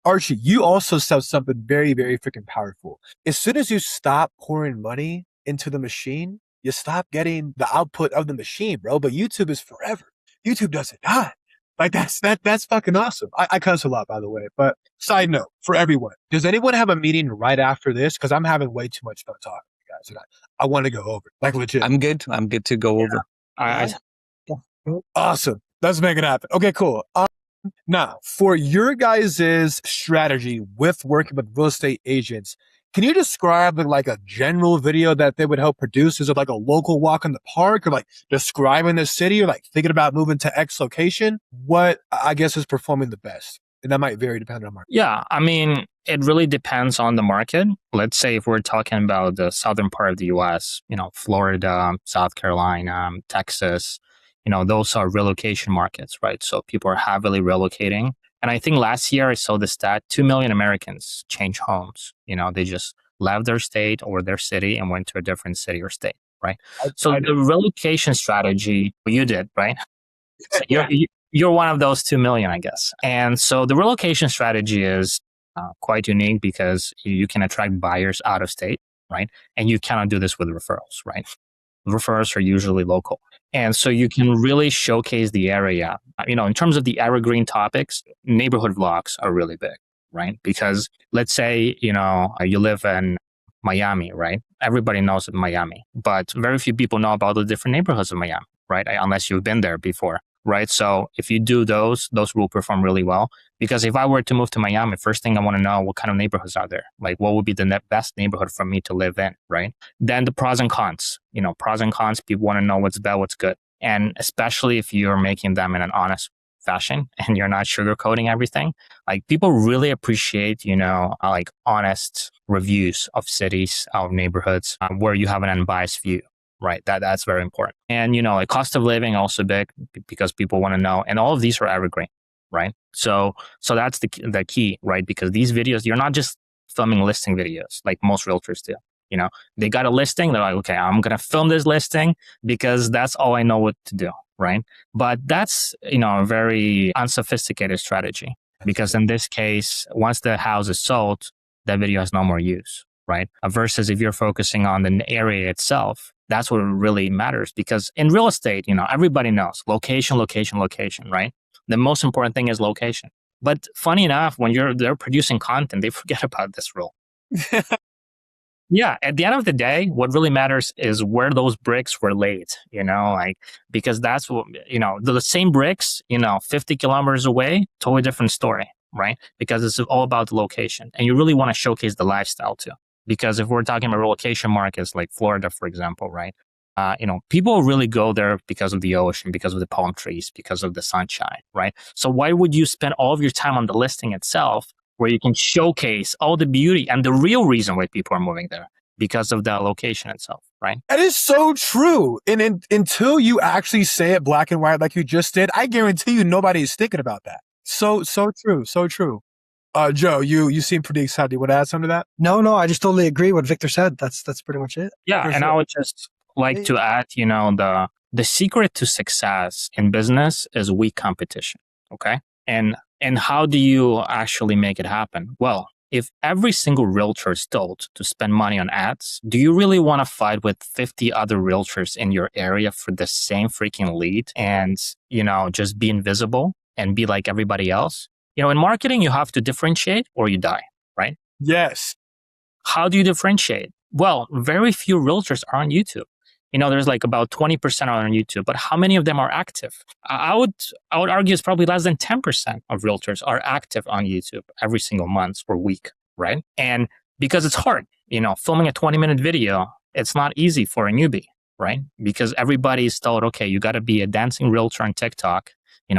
Speaker 5: Archie, you also said something very, very freaking powerful. As soon as you stop pouring money into the machine, you stop getting the output of the machine, bro. But YouTube is forever. YouTube doesn't die. Like that's fucking awesome. I cuss a lot, by the way. But side note for everyone, does anyone have a meeting right after this? Because I'm having way too much fun talking to you guys, and I want to go over, like legit.
Speaker 1: I'm good to go over.
Speaker 5: Awesome. Let's make it happen. Okay, cool. Now, for your guys' strategy with working with real estate agents, can you describe like a general video that they would help produce? Is it like a local walk in the park or like describing the city or like thinking about moving to X location? What I guess is performing the best? And that might vary depending on market.
Speaker 4: Yeah, I mean, it really depends on the market. Let's say if we're talking about the southern part of the US, Florida, South Carolina, Texas, those are relocation markets, right? So people are heavily relocating. And I think last year I saw the stat, 2 million Americans changed homes. They just left their state or their city and went to a different city or state, right? So the relocation strategy you did, right? So you're one of those 2 million, I guess. And so the relocation strategy is quite unique because you can attract buyers out of state, right? And you cannot do this with referrals, right? Referrals are usually local. And so you can really showcase the area. In terms of the evergreen topics, neighborhood vlogs are really big, right? Because let's say, you live in Miami, right? Everybody knows Miami, but very few people know about the different neighborhoods of Miami, right? Unless you've been there before, right? So if you do those will perform really well. Because if I were to move to Miami, first thing I want to know, what kind of neighborhoods are there? Like, what would be the best neighborhood for me to live in, right? Then the pros and cons. Pros and cons, people want to know what's bad, what's good. And especially if you're making them in an honest fashion and you're not sugarcoating everything, like people really appreciate, like honest reviews of cities, of neighborhoods, where you have an unbiased view. Right. That's very important. And, like cost of living also big because people want to know. And all of these are evergreen. Right. So that's the key, right? Because these videos, you're not just filming listing videos like most realtors do. They got a listing. They're like, okay, I'm going to film this listing because that's all I know what to do. Right. But that's, a very unsophisticated strategy because in this case, once the house is sold, that video has no more use. Right. Versus if you're focusing on the area itself, that's what really matters because in real estate, everybody knows location, right? The most important thing is location. But funny enough, when they're producing content, they forget about this rule. Yeah, at the end of the day, what really matters is where those bricks were laid, because that's what, the same bricks, 50 kilometers away, totally different story, right? Because it's all about the location. And you really want to showcase the lifestyle too. Because if we're talking about relocation markets like Florida, for example, right? People really go there because of the ocean, because of the palm trees, because of the sunshine, right? So why would you spend all of your time on the listing itself where you can showcase all the beauty and the real reason why people are moving there? Because of the location itself, right?
Speaker 5: That is so true. And until you actually say it black and white like you just did, I guarantee you nobody is thinking about that. So true. So true. Joe, you seem pretty excited. You want to add something to that?
Speaker 3: No, I just totally agree with what Victor said. That's pretty much it.
Speaker 4: Yeah, and I would just like to add, the secret to success in business is weak competition. Okay, and how do you actually make it happen? Well, if every single realtor is told to spend money on ads, do you really want to fight with 50 other realtors in your area for the same freaking lead and just be invisible and be like everybody else? In marketing, you have to differentiate or you die, right?
Speaker 5: Yes.
Speaker 4: How do you differentiate? Well, very few realtors are on YouTube. There's like about 20% are on YouTube, but how many of them are active? I would argue it's probably less than 10% of realtors are active on YouTube every single month or week, right? And because it's hard, filming a 20-minute video, it's not easy for a newbie, right? Because everybody is told, okay, you got to be a dancing realtor on TikTok,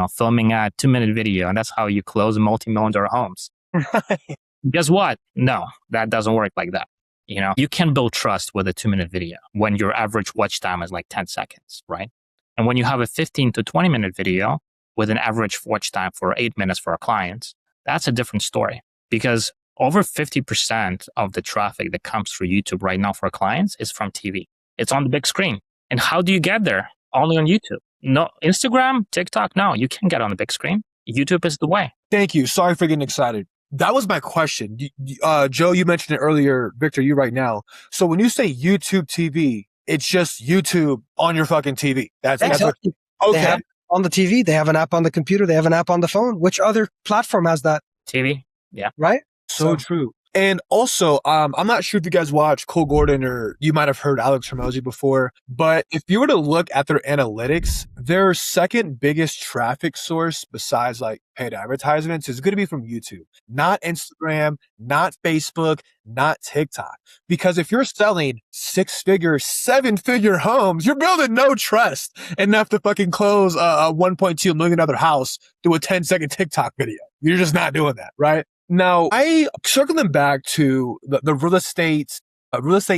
Speaker 4: filming a 2-minute video, and that's how you close multi-million-dollar homes.
Speaker 5: Right.
Speaker 4: Guess what? No, that doesn't work like that. You can build trust with a 2-minute video when your average watch time is like 10 seconds, right? And when you have a 15 to 20-minute video with an average watch time for 8 minutes for our clients, that's a different story because over 50% of the traffic that comes through YouTube right now for our clients is from TV. It's on the big screen. And how do you get there? Only on YouTube. No, Instagram, TikTok, no, you can't get on the big screen. YouTube is the way.
Speaker 5: Thank you. Sorry for getting excited. That was my question. Joe, you mentioned it earlier. Victor, you right now. So when you say YouTube TV, it's just YouTube on your fucking TV. That's
Speaker 3: exactly.
Speaker 5: Okay.
Speaker 3: They have on the TV, they have an app on the computer, they have an app on the phone. Which other platform has that?
Speaker 4: TV. Yeah.
Speaker 3: Right?
Speaker 5: So true. And also, I'm not sure if you guys watch Cole Gordon or you might have heard Alex Hormozi before, but if you were to look at their analytics, their second biggest traffic source besides like paid advertisements is going to be from YouTube, not Instagram, not Facebook, not TikTok. Because if you're selling 6-figure, 7-figure homes, you're building no trust enough to fucking close a $1.2 million house through a 10-second TikTok video. You're just not doing that, right? Now, circling back to the real estate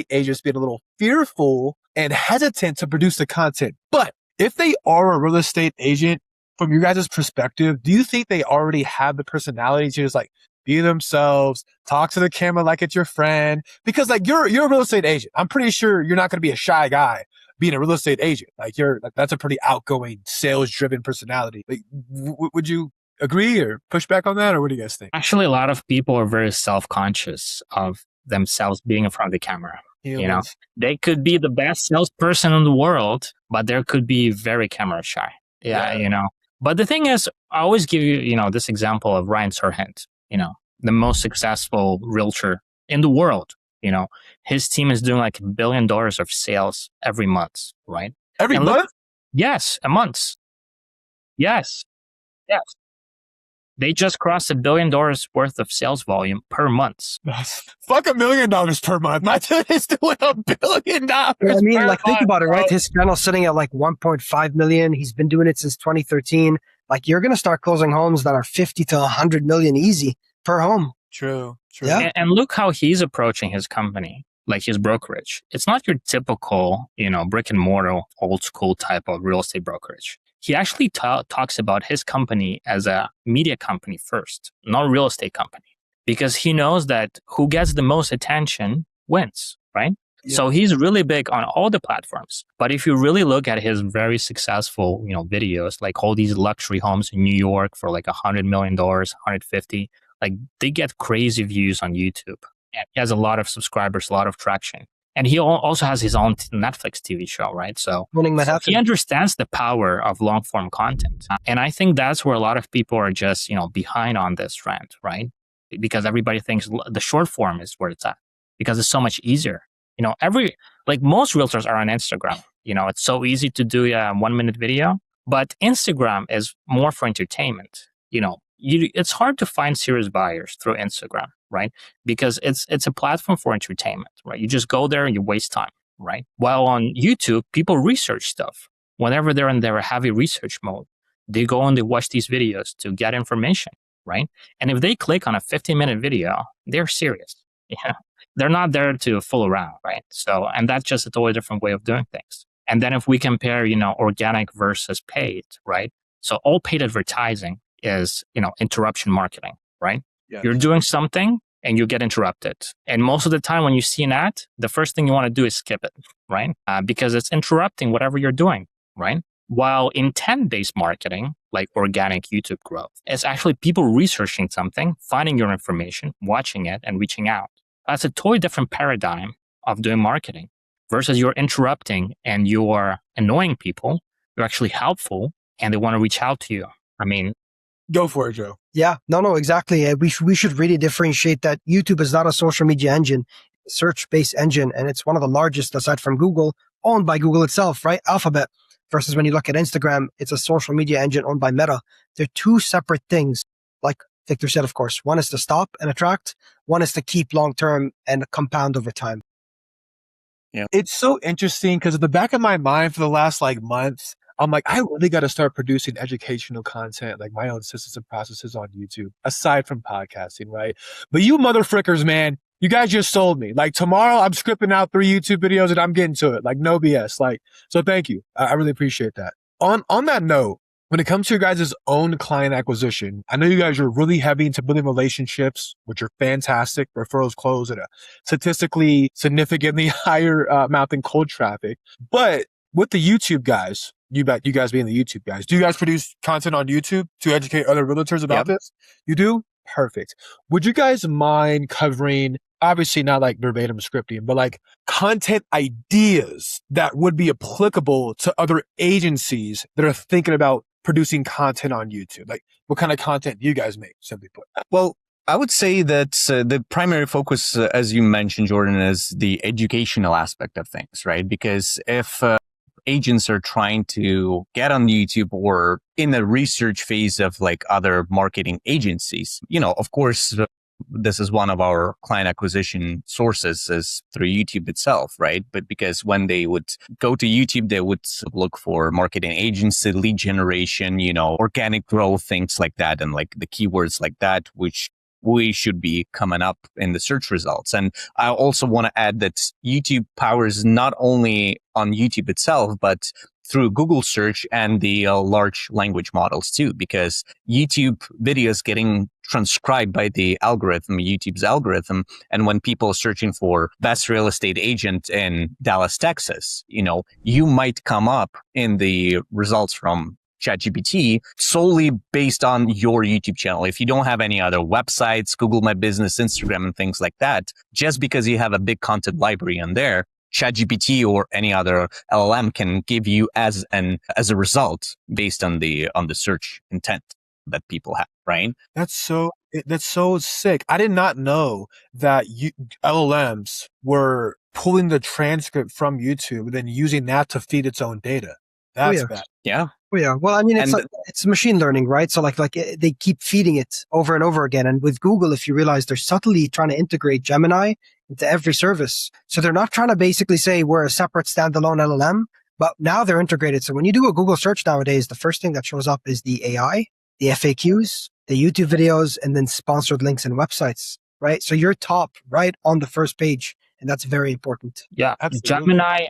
Speaker 5: agents being a little fearful and hesitant to produce the content. But if they are a real estate agent, from your guys' perspective, do you think they already have the personality to just like be themselves, talk to the camera like it's your friend? Because like you're a real estate agent. I'm pretty sure you're not going to be a shy guy being a real estate agent. Like that's a pretty outgoing, sales driven personality. Like, would you agree or push back on that? Or what do you guys think?
Speaker 4: Actually, a lot of people are very self-conscious of themselves being in front of the camera. You know, they could be the best salesperson in the world, but they could be very camera shy. Yeah, you know. But the thing is, I always give you, you know, this example of Ryan Serhant, you know, the most successful realtor in the world. You know, his team is doing like $1 billion of sales every month, right?
Speaker 5: Every month?
Speaker 4: Yes, a month. Yes. Yes. They just crossed $1 billion worth of sales volume per month.
Speaker 5: Fuck $1 million per month. My dude is doing $1 billion.
Speaker 3: I mean, like, think about it, right? His channel's sitting at like 1.5 million. He's been doing it since 2013. Like, you're going to start closing homes that are 50 to 100 million easy per home.
Speaker 5: True.
Speaker 3: Yeah.
Speaker 4: And look how he's approaching his company, like his brokerage. It's not your typical, you know, brick and mortar, old school type of real estate brokerage. He actually talks about his company as a media company first, not a real estate company, because he knows that who gets the most attention wins, right? Yeah. So he's really big on all the platforms. But if you really look at his very successful, you know, videos, like all these luxury homes in New York for like $100 million, 150, like they get crazy views on YouTube. And he has a lot of subscribers, a lot of traction. And he also has his own Netflix TV show, right? So he understands the power of long form content. And I think that's where a lot of people are just, you know, behind on this trend, right? Because everybody thinks the short form is where it's at because it's so much easier. You know, most realtors are on Instagram. You know, it's so easy to do a 1-minute video, but Instagram is more for entertainment. You know, it's hard to find serious buyers through Instagram, right? Because it's a platform for entertainment, right? You just go there and you waste time, right? While on YouTube, people research stuff. Whenever they're in their heavy research mode, they go and they watch these videos to get information, right? And if they click on a 15-minute video, they're serious. Yeah, they're not there to fool around, right? So, and that's just a totally different way of doing things. And then if we compare, you know, organic versus paid, right? So all paid advertising is, you know, interruption marketing, right? Yes. You're doing something and you get interrupted. And most of the time when you see an ad, the first thing you want to do is skip it, right? Because it's interrupting whatever you're doing, right? While intent-based marketing, like organic YouTube growth, it's actually people researching something, finding your information, watching it, and reaching out. That's a totally different paradigm of doing marketing versus you're interrupting and you're annoying people. You're actually helpful and they want to reach out to you. I mean,
Speaker 5: go for it, Joe.
Speaker 3: Yeah, no, exactly. We should really differentiate that YouTube is not a social media engine, search-based engine, and it's one of the largest aside from Google, owned by Google itself, right? Alphabet. Versus when you look at Instagram, it's a social media engine owned by Meta. They're two separate things. Like Victor said, of course, one is to stop and attract, one is to keep long-term and compound over time.
Speaker 5: Yeah, it's so interesting because at the back of my mind for the last like month, I'm like, I really got to start producing educational content, like my own systems and processes on YouTube, aside from podcasting, right? But you motherfrickers, man, you guys just sold me. Like tomorrow, I'm scripting out 3 YouTube videos and I'm getting to it. Like no BS. Like, so thank you. I really appreciate that. On that note, when it comes to your guys' own client acquisition, I know you guys are really heavy into building relationships, which are fantastic. Referrals close at a statistically significantly higher amount than cold traffic. But with the YouTube guys, you guys being the YouTube guys, do you guys produce content on YouTube to educate other realtors about this? You do? Perfect. Would you guys mind covering, obviously not like verbatim scripting, but like content ideas that would be applicable to other agencies that are thinking about producing content on YouTube? Like what kind of content do you guys make, simply put?
Speaker 1: Well, I would say that the primary focus, as you mentioned, Jordan, is the educational aspect of things, right? Because if agents are trying to get on YouTube or in the research phase of like other marketing agencies, you know, of course, this is one of our client acquisition sources is through YouTube itself, right? But because when they would go to YouTube, they would look for marketing agency, lead generation, you know, organic growth, things like that. And like the keywords like that, which we should be coming up in the search results. And I also want to add that YouTube powers not only on YouTube itself, but through Google search and the large language models too, because YouTube videos getting transcribed by the algorithm, YouTube's algorithm. And when people are searching for best real estate agent in Dallas, Texas, you might come up in the results from ChatGPT solely based on your YouTube channel. If you don't have any other websites, Google My Business, Instagram, and things like that, just because you have a big content library on there, ChatGPT or any other LLM can give you as a result based on the search intent that people have, right?
Speaker 5: That's so sick. I did not know that LLMs were pulling the transcript from YouTube and then using that to feed its own data. That's bad.
Speaker 1: Yeah.
Speaker 3: Oh, yeah. Well, I mean, it's machine learning, right? So like they keep feeding it over and over again. And with Google, if you realize they're subtly trying to integrate Gemini into every service. So they're not trying to basically say we're a separate standalone LLM, but now they're integrated. So when you do a Google search nowadays, the first thing that shows up is the AI, the FAQs, the YouTube videos, and then sponsored links and websites, right? So you're top right on the first page. And that's very important.
Speaker 4: Yeah. Absolutely.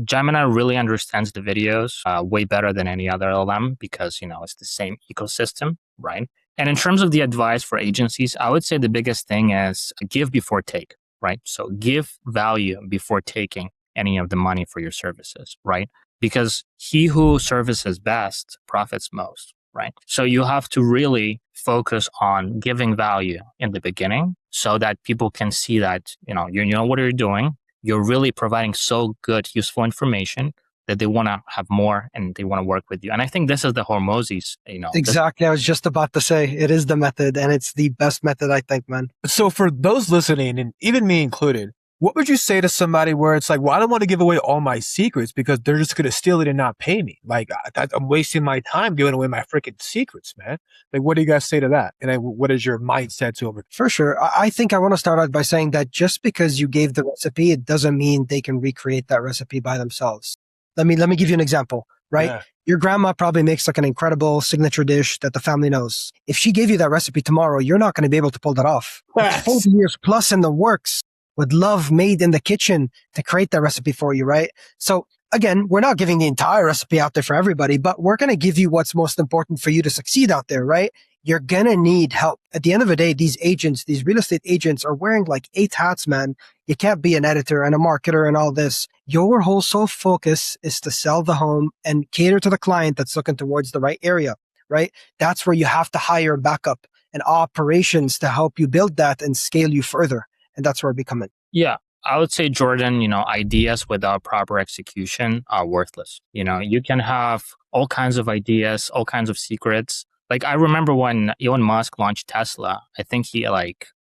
Speaker 4: Gemini really understands the videos way better than any other LLM because, it's the same ecosystem, right? And in terms of the advice for agencies, I would say the biggest thing is give before take, right? So give value before taking any of the money for your services, right? Because he who services best profits most, right? So you have to really focus on giving value in the beginning so that people can see that, you know what you're doing. You're really providing so good, useful information that they want to have more and they want to work with you. And I think this is the Hormozis,
Speaker 3: Exactly. I was just about to say it is the method and it's the best method, I think, man.
Speaker 5: So for those listening, and even me included, what would you say to somebody where it's like, well, I don't want to give away all my secrets because they're just going to steal it and not pay me. Like I'm wasting my time giving away my freaking secrets, man. Like, what do you guys say to that? And what is your mindset to it?
Speaker 3: For sure. I think I want to start out by saying that just because you gave the recipe, it doesn't mean they can recreate that recipe by themselves. Let me give you an example, right? Yeah. Your grandma probably makes like an incredible signature dish that the family knows. If she gave you that recipe tomorrow, you're not going to be able to pull that off. It's 40 years plus in the works, with love made in the kitchen to create that recipe for you, right? So again, we're not giving the entire recipe out there for everybody, but we're going to give you what's most important for you to succeed out there, right? You're going to need help. At the end of the day, these real estate agents are wearing like 8 hats, man. You can't be an editor and a marketer and all this. Your whole sole focus is to sell the home and cater to the client that's looking towards the right area, right? That's where you have to hire backup and operations to help you build that and scale you further. And that's where we come in.
Speaker 4: Yeah, I would say, Jordan, ideas without proper execution are worthless. You can have all kinds of ideas, all kinds of secrets. Like I remember when Elon Musk launched Tesla, I think he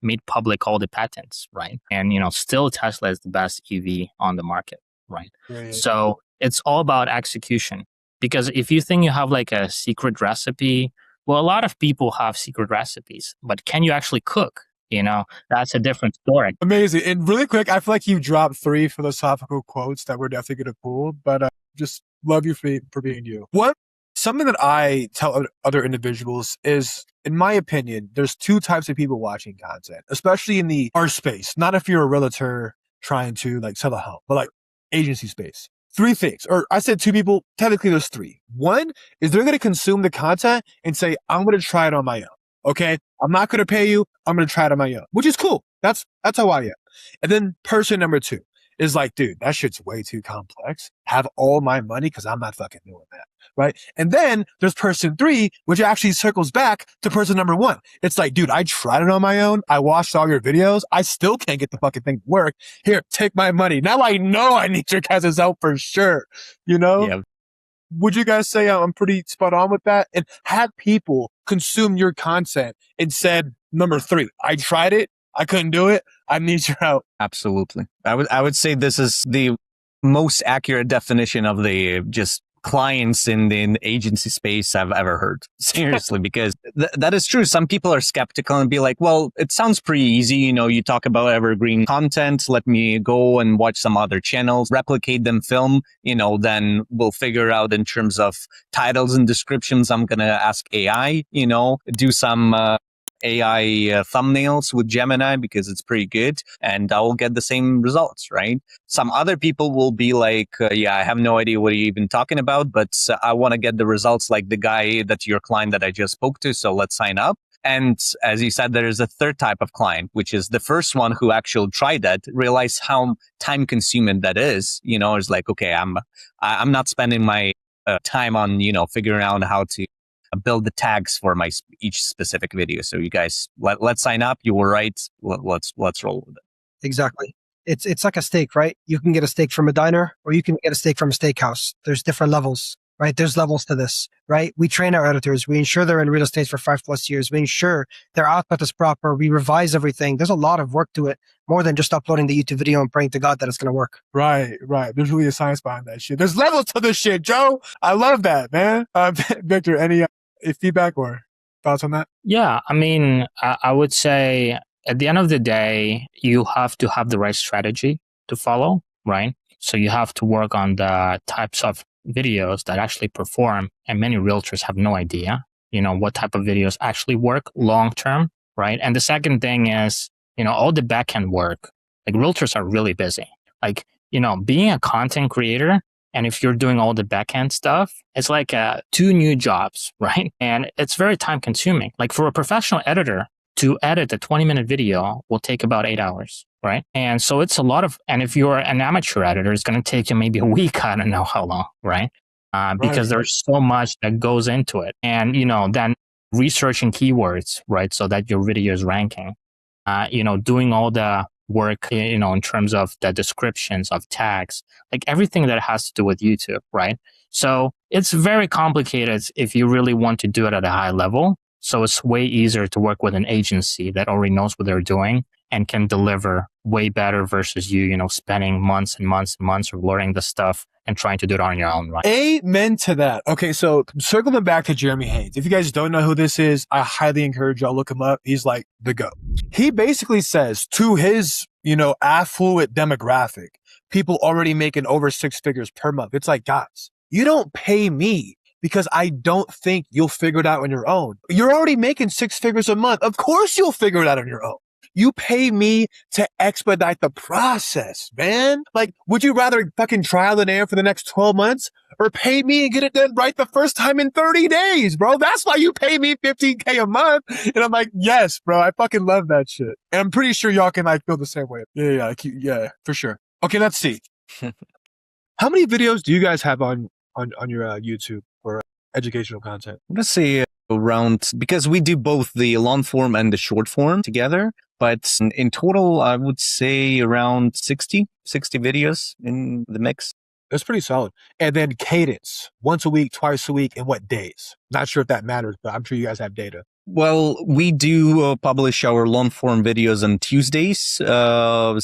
Speaker 4: made public all the patents, right? And, still Tesla is the best EV on the market, right? So it's all about execution. Because if you think you have like a secret recipe, well, a lot of people have secret recipes, but can you actually cook? That's a different story.
Speaker 5: Amazing. And really quick, I feel like you dropped 3 philosophical quotes that we're definitely going to pull, but just love you for being you. Something that I tell other individuals is, in my opinion, there's 2 types of people watching content, especially in the art space. Not if you're a realtor trying to sell a home, but agency space. 3 things, or I said 2 people, technically there's 3. One is they're going to consume the content and say, I'm going to try it on my own. Okay, I'm not going to pay you. I'm going to try it on my own, which is cool. That's how I am. And then person number 2 is like, dude, that shit's way too complex. Have all my money because I'm not fucking doing that. Right. And then there's person 3, which actually circles back to person number 1. It's like, dude, I tried it on my own. I watched all your videos. I still can't get the fucking thing to work. Here, take my money. Now I know I need your guys' help for sure. Yeah. Would you guys say I'm pretty spot on with that? And had people consume your content and said, number 3, I tried it. I couldn't do it. I need your help.
Speaker 1: Absolutely. I would say this is the most accurate definition of the just clients in the agency space I've ever heard. Seriously, because that is true. Some people are skeptical and be like, well, it sounds pretty easy. You talk about evergreen content. Let me go and watch some other channels, replicate them, film, then we'll figure out in terms of titles and descriptions. I'm going to ask AI, do some AI thumbnails with Gemini because it's pretty good, and I will get the same results, right? Some other people will be like, yeah, I have no idea what you're even talking about, but I want to get the results like the guy that's your client that I just spoke to, so let's sign up. And as you said, there is a third type of client, which is the first one who actually tried that, realized how time consuming that is. It's like, okay, I'm not spending my time on, figuring out how to build the tags for each specific video. So you guys, let's sign up. You were right. Let's roll with it.
Speaker 3: Exactly. It's like a steak, right? You can get a steak from a diner or you can get a steak from a steakhouse. There's different levels, right? There's levels to this, right? We train our editors. We ensure they're in real estate for 5+ years. We ensure their output is proper. We revise everything. There's a lot of work to it, more than just uploading the YouTube video and praying to God that it's going to work.
Speaker 5: Right. There's really a science behind that shit. There's levels to this shit, Joe. I love that, man. Victor, any feedback or thoughts on that?
Speaker 4: Yeah, I mean, I would say at the end of the day, you have to have the right strategy to follow, right? So you have to work on the types of videos that actually perform. And many realtors have no idea, what type of videos actually work long term, right? And the second thing is, all the backend work. Like realtors are really busy. Like, being a content creator, and if you're doing all the backend stuff, it's like 2 new jobs, right? And it's very time consuming. Like for a professional editor, to edit a 20-minute video will take about 8 hours, right? And so it's a lot of, and if you're an amateur editor, it's going to take you maybe a week, I don't know how long, right? Because there's so much that goes into it. And, then researching keywords, right? So that your video is ranking, doing all the work, in terms of the descriptions of tags, like everything that has to do with YouTube, right? So it's very complicated if you really want to do it at a high level. So it's way easier to work with an agency that already knows what they're doing and can deliver way better versus you, spending months and months and months of learning the stuff and trying to do it on your own, right?
Speaker 5: Amen to that. Okay, so circling back to Jeremy Haynes. If you guys don't know who this is, I highly encourage y'all look him up. He's like the GOAT. He basically says to his, affluent demographic, people already making over 6 figures per month. It's like, guys, you don't pay me because I don't think you'll figure it out on your own. You're already making 6 figures a month. Of course you'll figure it out on your own. You pay me to expedite the process, man. Like, would you rather fucking trial and error for the next 12 months or pay me and get it done right the first time in 30 days, bro? That's why you pay me $15K a month. And I'm like, yes, bro, I fucking love that shit. And I'm pretty sure y'all can feel the same way. Yeah, for sure. Okay, let's see. How many videos do you guys have on your YouTube for educational content?
Speaker 1: Let's say around, because we do both the long form and the short form together, but in total, I would say around 60 videos in the mix.
Speaker 5: That's pretty solid. And then cadence, once a week, twice a week, and what days? Not sure if that matters, but I'm sure you guys have data.
Speaker 1: Well, we do publish our long form videos on Tuesdays,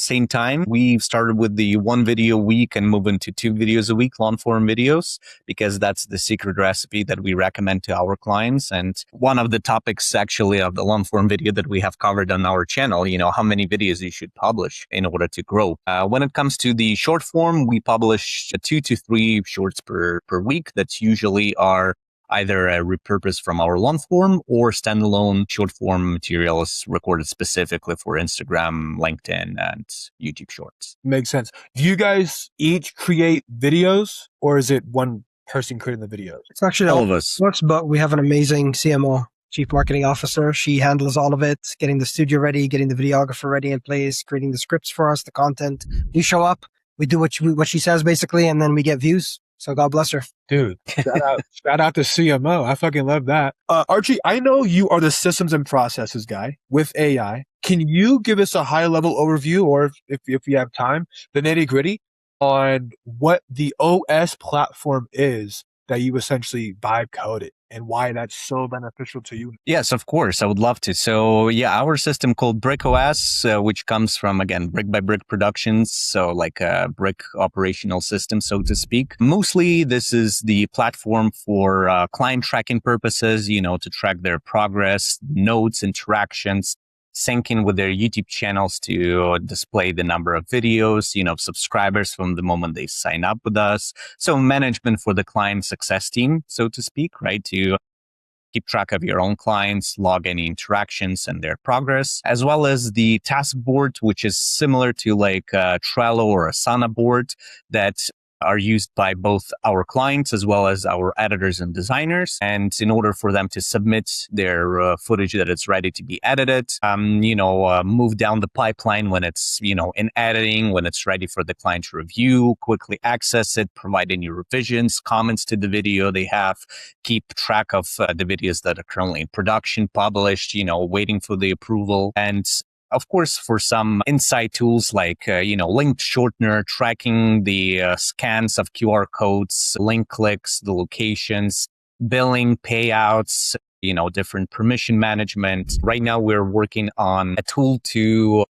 Speaker 1: same time. We've started with the 1 video a week and moving to 2 videos a week, long form videos, because that's the secret recipe that we recommend to our clients. And one of the topics actually of the long form video that we have covered on our channel, how many videos you should publish in order to grow. When it comes to the short form, we publish 2 to 3 shorts per week. That's usually are either a repurpose from our long form or standalone short form materials recorded specifically for Instagram, LinkedIn, and YouTube Shorts.
Speaker 5: Makes sense. Do you guys each create videos or is it one person creating the videos?
Speaker 3: It's actually
Speaker 1: all of us.
Speaker 3: But we have an amazing CMO, Chief Marketing Officer. She handles all of it, getting the studio ready, getting the videographer ready in place, creating the scripts for us, the content. We show up, we do what she says basically, and then we get views. So God bless her.
Speaker 5: Dude, shout out to CMO. I fucking love that. Archie, I know you are the systems and processes guy with AI. Can you give us a high level overview, or if you have time, the nitty gritty on what the OS platform is that you essentially vibe coded and why that's so beneficial to you?
Speaker 1: Yes, of course. I would love to. So yeah, our system called BrickOS, which comes from, again, BrickByBrick Productions. So like a brick operational system, so to speak. Mostly this is the platform for client tracking purposes, to track their progress, notes, interactions, syncing with their YouTube channels to display the number of videos, subscribers from the moment they sign up with us. So management for the client success team, so to speak, right? To keep track of your own clients, log any interactions and their progress, as well as the task board, which is similar to like a Trello or Asana board that are used by both our clients as well as our editors and designers. And in order for them to submit their footage that it's ready to be edited, move down the pipeline when it's, in editing, when it's ready for the client to review, quickly access it, provide any revisions, comments to the video they have, keep track of the videos that are currently in production, published, waiting for the approval. And of course, for some insight tools like, link shortener, tracking the scans of QR codes, link clicks, the locations, billing, payouts, different permission management. Right now, we're working on a tool to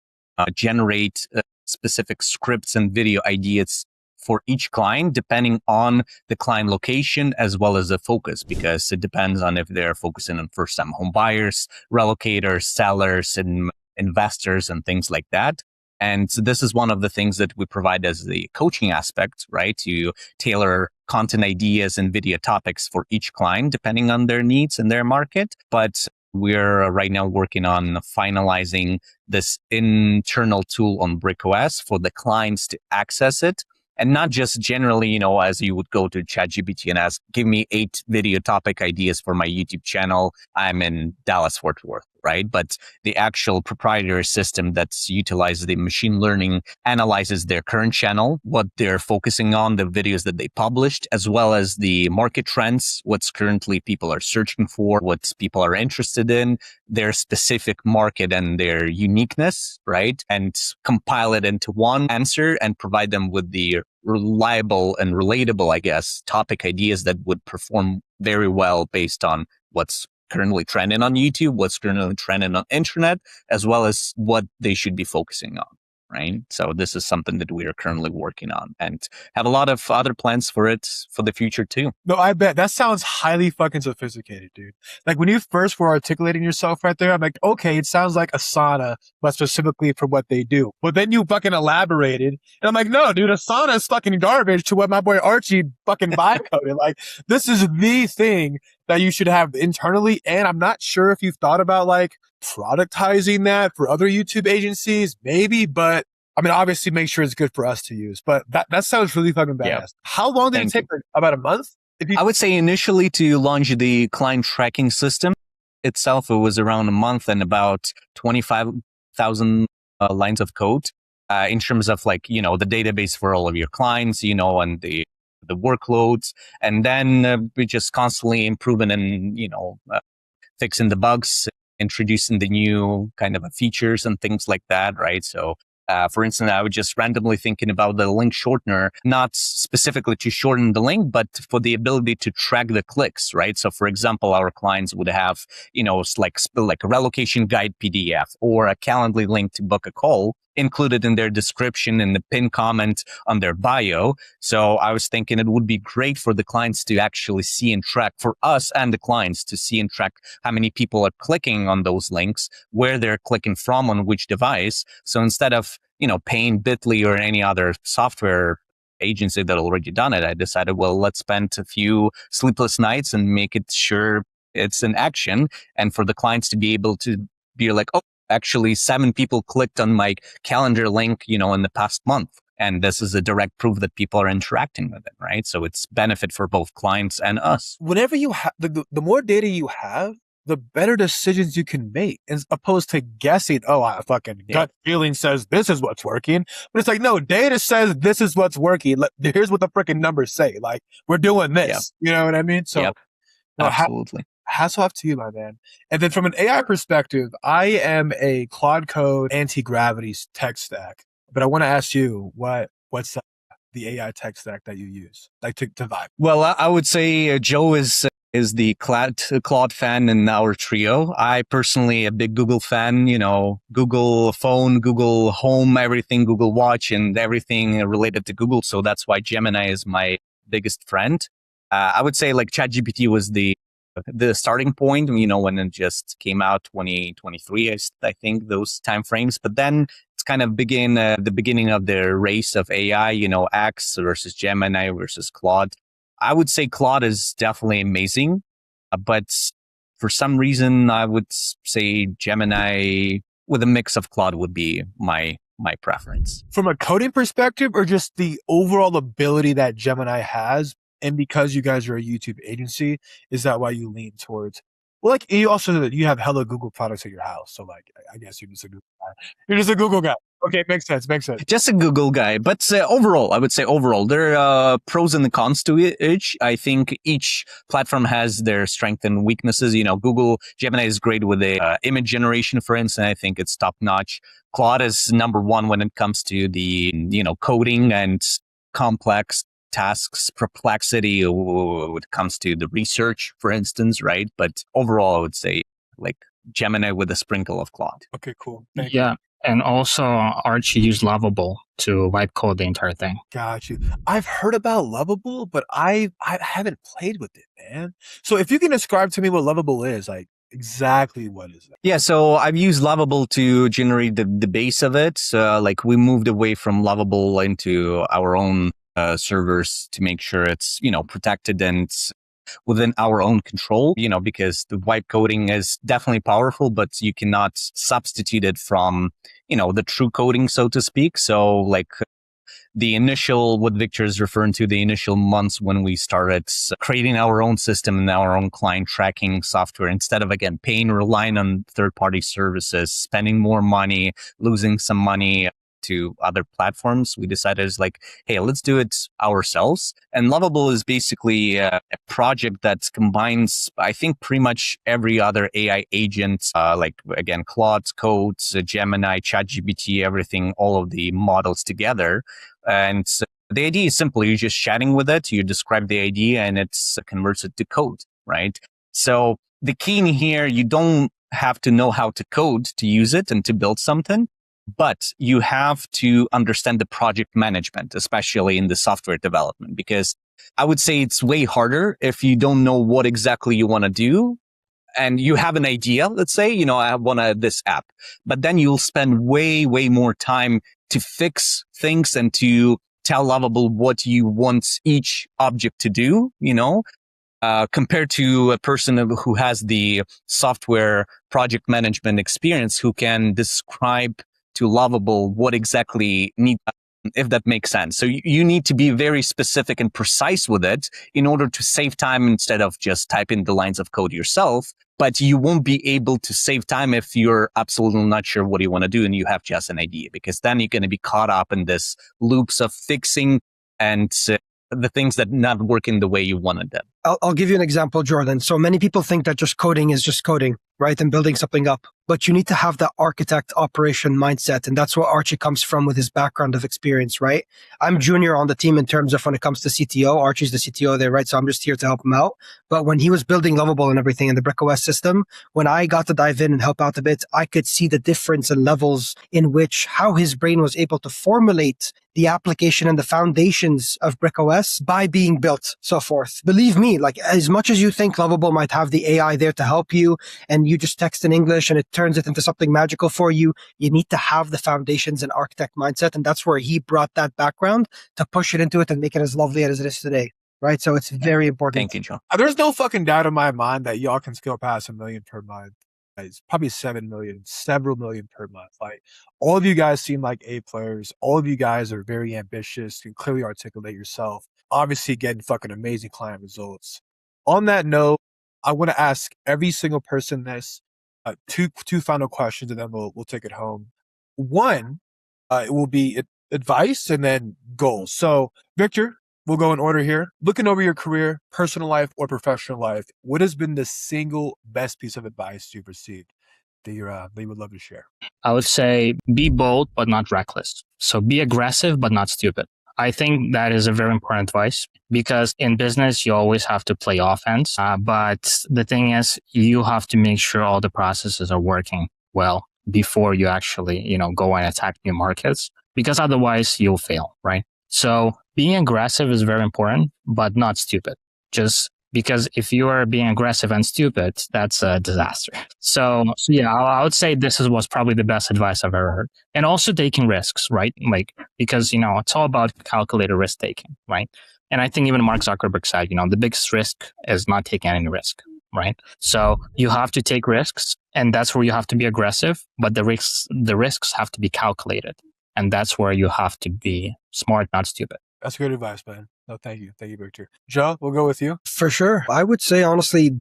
Speaker 1: generate specific scripts and video ideas for each client, depending on the client location as well as the focus, because it depends on if they're focusing on first-time home buyers, relocators, sellers, and investors and things like that. And so this is one of the things that we provide as the coaching aspect, right? To tailor content ideas and video topics for each client, depending on their needs and their market. But we're right now working on finalizing this internal tool on BrickOS for the clients to access it. And not just generally, as you would go to ChatGPT and ask, give me 8 video topic ideas for my YouTube channel. I'm in Dallas, Fort Worth, right? But the actual proprietary system that's utilizes the machine learning analyzes their current channel, what they're focusing on, the videos that they published, as well as the market trends, what's currently people are searching for, what people are interested in, their specific market and their uniqueness, right? And compile it into one answer and provide them with the reliable and relatable, topic ideas that would perform very well based on what's currently trending on YouTube, what's currently trending on internet, as well as what they should be focusing on, right? So this is something that we are currently working on and have a lot of other plans for it for the future too.
Speaker 5: No, I bet. That sounds highly fucking sophisticated, dude. Like when you first were articulating yourself right there, I'm like, okay, it sounds like Asana, but specifically for what they do. But then you fucking elaborated and I'm like, no, dude, Asana is fucking garbage to what my boy Archie fucking vibe coded. Like this is the thing that you should have internally. And I'm not sure if you've thought about like productizing that for other YouTube agencies, maybe, but I mean, obviously make sure it's good for us to use, but that sounds really fucking badass.
Speaker 1: Yeah.
Speaker 5: How long did it take? Like, about a month?
Speaker 1: I would say initially to launch the client tracking system itself, it was around a month and about 25,000 lines of code in terms of like, the database for all of your clients, and the workloads. And then we just constantly improving and, fixing the bugs, introducing the new kind of features and things like that, right? So for instance, I was just randomly thinking about the link shortener, not specifically to shorten the link, but for the ability to track the clicks, right? So for example, our clients would have, like a relocation guide PDF or a Calendly link to book a call included in their description and the pinned comment on their bio. So I was thinking it would be great for the clients to actually see and track, for us and the clients to see and track how many people are clicking on those links, where they're clicking from, on which device. So instead of, paying Bitly or any other software agency that already done it, I decided, well, let's spend a few sleepless nights and make it sure it's in action. And for the clients to be able to be like, oh, actually 7 people clicked on my calendar link, in the past month. And this is a direct proof that people are interacting with it, right? So it's benefit for both clients and us.
Speaker 5: Whenever you have, the more data you have, the better decisions you can make, as opposed to guessing, oh, I fucking gut feeling says this is what's working. But it's like, no, data says this is what's working. Here's what the freaking numbers say. Like, we're doing this. You know what I mean? So
Speaker 1: absolutely.
Speaker 5: Hats off to you, my man. And then from an AI perspective, I am a Claude Code anti-gravity tech stack. But I want to ask you, what's the AI tech stack that you use, like to vibe?
Speaker 1: Well, I would say Joe is the Claude fan in our trio. I personally a big Google fan, Google Phone, Google Home, everything, Google Watch, and everything related to Google. So that's why Gemini is my biggest friend. I would say like ChatGPT was the starting point, when it just came out 2023, I think those timeframes. But then it's kind of the beginning of the race of AI, X versus Gemini versus Claude. I would say Claude is definitely amazing, but for some reason, I would say Gemini with a mix of Claude would be my preference.
Speaker 5: From a coding perspective, or just the overall ability that Gemini has? And because you guys are a YouTube agency, is that why you lean towards? Well, like you have hella Google products at your house, so like I guess you're just a Google guy. You're just a Google guy. Okay, makes sense.
Speaker 1: Just a Google guy, but overall, I would say there are pros and cons to each. I think each platform has their strengths and weaknesses. Google Gemini is great with the image generation, for instance. I think it's top notch. Claude is number one when it comes to the coding and complex tasks, perplexity when it comes to the research, for instance, right? But overall, I would say like Gemini with a sprinkle of Claude.
Speaker 5: Okay, cool. Thank you.
Speaker 4: And also Archie used Lovable to wipe code the entire thing.
Speaker 5: Got you. I've heard about Lovable, but I haven't played with it, man. So if you can describe to me what Lovable is, like exactly what is that?
Speaker 1: Yeah, so I've used Lovable to generate the base of it. Like we moved away from Lovable into our own servers to make sure it's, protected and within our own control, because the wipe coding is definitely powerful, but you cannot substitute it from, the true coding, so to speak. So like the initial, what Victor is referring to, the initial months when we started creating our own system and our own client tracking software, instead of, again, relying on third-party services, spending more money, losing some money to other platforms, we decided is like, hey, let's do it ourselves. And Lovable is basically a project that combines, I think, pretty much every other AI agent, like, again, Claude, Codes, Gemini, ChatGPT, everything, all of the models together. And the idea is simple. You're just chatting with it. You describe the idea and it converts it to code, right? So the key in here, you don't have to know how to code to use it and to build something. But you have to understand the project management, especially in the software development, because I would say it's way harder if you don't know what exactly you want to do and you have an idea. Let's say, I want this app, but then you'll spend way, way more time to fix things and to tell Lovable what you want each object to do, compared to a person who has the software project management experience who can describe to Lovable what exactly needs, if that makes sense. So you need to be very specific and precise with it in order to save time instead of just typing the lines of code yourself. But you won't be able to save time if you're absolutely not sure what you want to do and you have just an idea, because then you're going to be caught up in this loops of fixing and the things that not working the way you wanted them.
Speaker 3: I'll give you an example, Jordan. So many people think that just coding is just coding, right? And building something up. But you need to have the architect operation mindset. And that's where Archie comes from with his background of experience, right? I'm junior on the team in terms of when it comes to CTO. Archie's the CTO there, right? So I'm just here to help him out. But when he was building Lovable and everything in the BrickOS system, when I got to dive in and help out a bit, I could see the difference in levels in which how his brain was able to formulate the application and the foundations of BrickOS by being built, so forth. Believe me, like as much as you think Lovable might have the AI there to help you and you just text in English and it turns it into something magical for you, you need to have the foundations and architect mindset. And that's where he brought that background to push it into it and make it as lovely as it is today. Right. So it's very important.
Speaker 1: Thank you, Joe.
Speaker 5: There's no fucking doubt in my mind that y'all can scale past 1 million per month. It's probably 7 million, several million per month. Like all of you guys seem like A players. All of you guys are very ambitious and clearly articulate yourself. Obviously getting fucking amazing client results. On that note, I want to ask every single person this, two final questions and then we'll take it home. One, it will be advice and then goals. So Victor, we'll go in order here. Looking over your career, personal life or professional life, what has been the single best piece of advice you've received that you would love to share?
Speaker 4: I would say be bold, but not reckless. So be aggressive, but not stupid. I think that is a very important advice because in business, you always have to play offense. But the thing is, you have to make sure all the processes are working well before you actually, go and attack new markets, because otherwise you'll fail, right? So being aggressive is very important, but not stupid. Just because if you are being aggressive and stupid, that's a disaster. So yeah, I would say this was probably the best advice I've ever heard. And also taking risks, right? Like, because, it's all about calculated risk taking, right? And I think even Mark Zuckerberg said, the biggest risk is not taking any risk. right? So you have to take risks, and that's where you have to be aggressive, but the risks have to be calculated. And that's where you have to be smart, not stupid.
Speaker 5: That's good advice, man. No, thank you. Thank you, Victor. Joe, we'll go with you.
Speaker 3: For sure. I would say, honestly,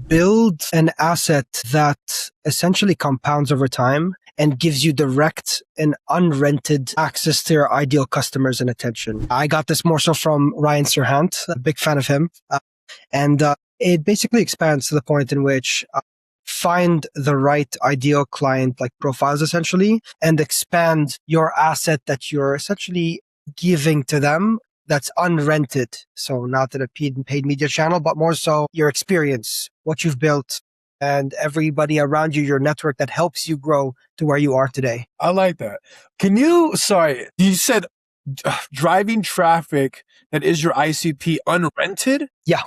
Speaker 3: build an asset that essentially compounds over time and gives you direct and unrented access to your ideal customers and attention. I got this more so from Ryan Serhant, a big fan of him. And it basically expands to the point in which find the right ideal client like profiles essentially and expand your asset that you're essentially giving to them that's unrented. So not in a paid media channel, but more so your experience, what you've built, and everybody around you, your network that helps you grow to where you are today.
Speaker 5: I like that. You said driving traffic that is your ICP unrented?
Speaker 3: Yeah.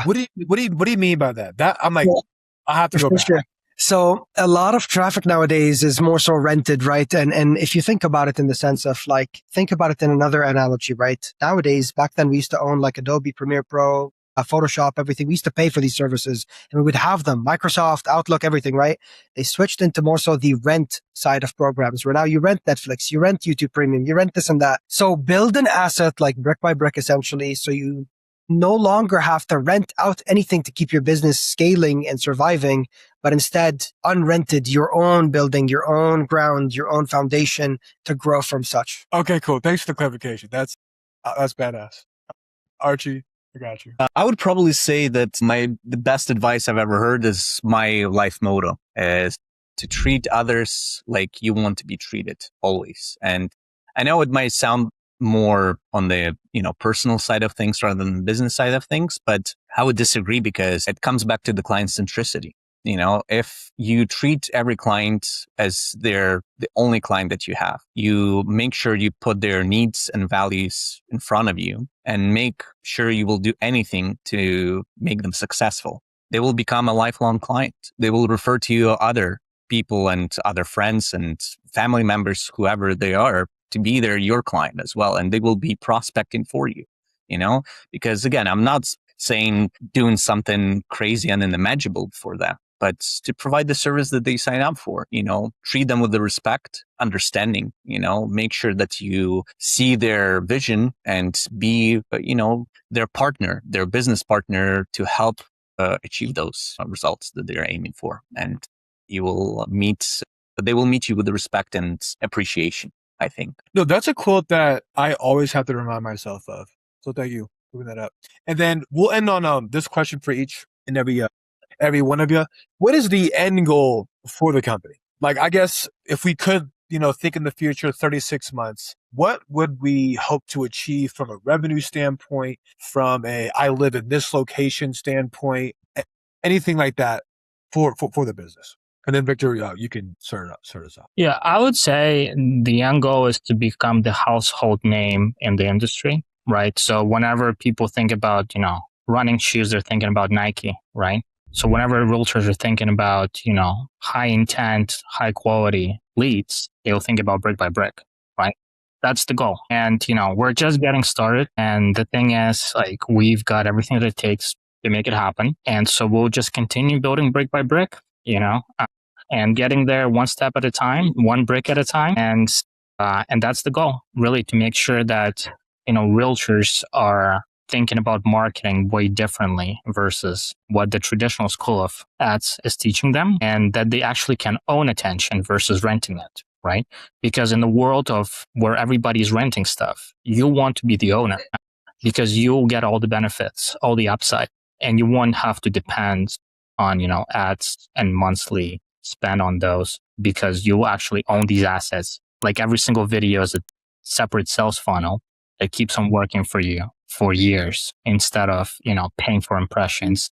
Speaker 5: What do you mean by that? That I'm like,
Speaker 3: Well,
Speaker 5: I have to go back.
Speaker 3: Sure. So a lot of traffic nowadays is more so rented, right? And if you think about it in the sense of like, think about it in another analogy, right? Nowadays, back then we used to own like Adobe Premiere Pro, Photoshop, everything. We used to pay for these services and we would have them, Microsoft, Outlook, everything, right? They switched into more so the rent side of programs where now you rent Netflix, you rent YouTube Premium, you rent this and that. So build an asset like BrickByBrick essentially. So you no longer have to rent out anything to keep your business scaling and surviving, but instead unrented your own building, your own ground, your own foundation to grow from such.
Speaker 5: Okay, cool. Thanks for the clarification. That's badass. Archie, I got you.
Speaker 1: I would probably say that the best advice I've ever heard is my life motto is to treat others like you want to be treated always. And I know it might sound more on the, personal side of things rather than the business side of things, but I would disagree because it comes back to the client centricity. If you treat every client as the only client that you have, you make sure you put their needs and values in front of you and make sure you will do anything to make them successful. They will become a lifelong client. They will refer to you other people and other friends and family members, whoever they are, to be your client as well. And they will be prospecting for you, because again, I'm not saying doing something crazy and unimaginable for them, but to provide the service that they sign up for, treat them with the respect, understanding, make sure that you see their vision and be, their partner, their business partner to help achieve those results that they're aiming for. And they will meet you with the respect and appreciation, I think.
Speaker 5: No, that's a quote that I always have to remind myself of. So thank you for bringing that up. And then we'll end on this question for each and every one of you. What is the end goal for the company? Like, I guess if we could, think in the future, 36 months, what would we hope to achieve from a revenue standpoint, from I live in this location standpoint, anything like that for the business? And then Victor, you can start us off.
Speaker 4: Yeah, I would say the end goal is to become the household name in the industry, right? So whenever people think about, running shoes, they're thinking about Nike, right? So whenever realtors are thinking about, high intent, high quality leads, they'll think about BrickByBrick, right? That's the goal. And, we're just getting started. And the thing is, like, we've got everything that it takes to make it happen. And so we'll just continue building BrickByBrick, and getting there one step at a time, one brick at a time. And that's the goal, really, to make sure that, realtors are thinking about marketing way differently versus what the traditional school of ads is teaching them, and that they actually can own attention versus renting it, right? Because in the world of where everybody's renting stuff, you want to be the owner because you'll get all the benefits, all the upside, and you won't have to depend on, ads and monthly spend on those because you will actually own these assets. Like every single video is a separate sales funnel that keeps on working for you for years instead of, paying for impressions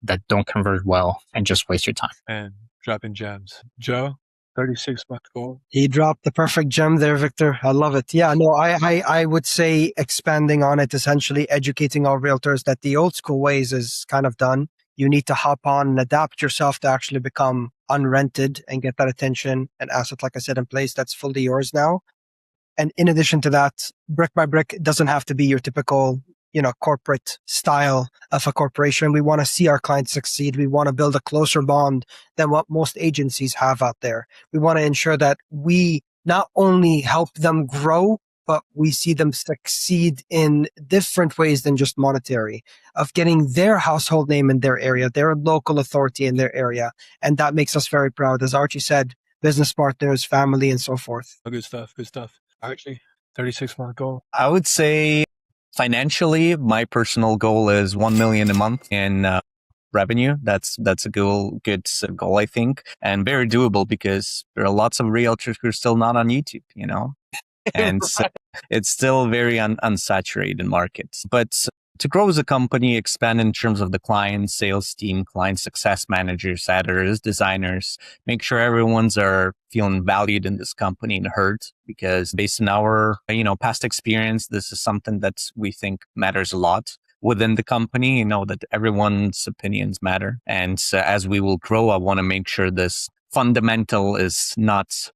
Speaker 4: that don't convert well and just waste your time.
Speaker 5: And dropping gems. Joe, 36-month goal.
Speaker 3: He dropped the perfect gem there, Victor. I love it. Yeah, no, I would say expanding on it, essentially educating all realtors that the old school ways is kind of done. You need to hop on and adapt yourself to actually become unrented and get that attention and asset, like I said, in place that's fully yours now. And in addition to that, BrickByBrick doesn't have to be your typical corporate style of a corporation. We want to see our clients succeed. We want to build a closer bond than what most agencies have out there. We want to ensure that we not only help them grow, but we see them succeed in different ways than just monetary, of getting their household name in their area, their local authority in their area. And that makes us very proud. As Archie said, business partners, family, and so forth.
Speaker 5: Oh, good stuff. Good stuff. Archie, 36-month goal.
Speaker 1: I would say financially, my personal goal is 1 million a month in revenue. That's a good goal, I think, and very doable because there are lots of realtors who are still not on YouTube, and so it's still very unsaturated market. But to grow as a company, expand in terms of the client sales team, client success managers, editors, designers, make sure everyone's are feeling valued in this company and heard, because based on our, past experience, this is something that we think matters a lot within the company, that everyone's opinions matter. And as we will grow, I want to make sure this fundamental is not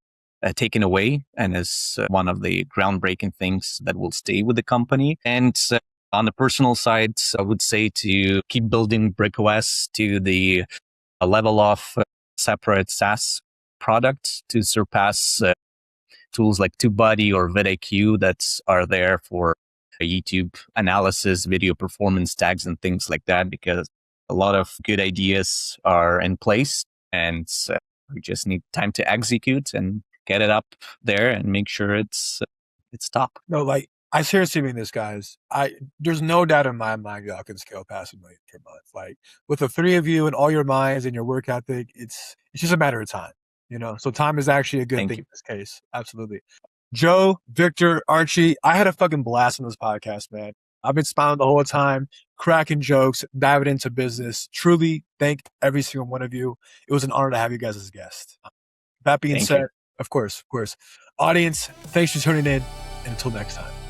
Speaker 1: taken away and is one of the groundbreaking things that will stay with the company. And on the personal side, I would say to keep building BrickOS to the level of separate SaaS products to surpass tools like TubeBuddy or vidIQ that are there for YouTube analysis, video performance tags, and things like that, because a lot of good ideas are in place and we just need time to execute and get it up there and make sure it's top.
Speaker 5: No, like, I seriously mean this, guys. There's no doubt in my mind y'all can scale past $1 million per month. Like, with the three of you and all your minds and your work ethic, it's just a matter of time, So time is actually a good
Speaker 1: Thank
Speaker 5: thing
Speaker 1: you.
Speaker 5: in this case. Absolutely. Joe, Victor, Archie, I had a fucking blast on this podcast, man. I've been smiling the whole time, cracking jokes, diving into business. Truly thank every single one of you. It was an honor to have you guys as guests. That being
Speaker 1: Thank
Speaker 5: said,
Speaker 1: you.
Speaker 5: of course. Audience, thanks for tuning in. And until next time.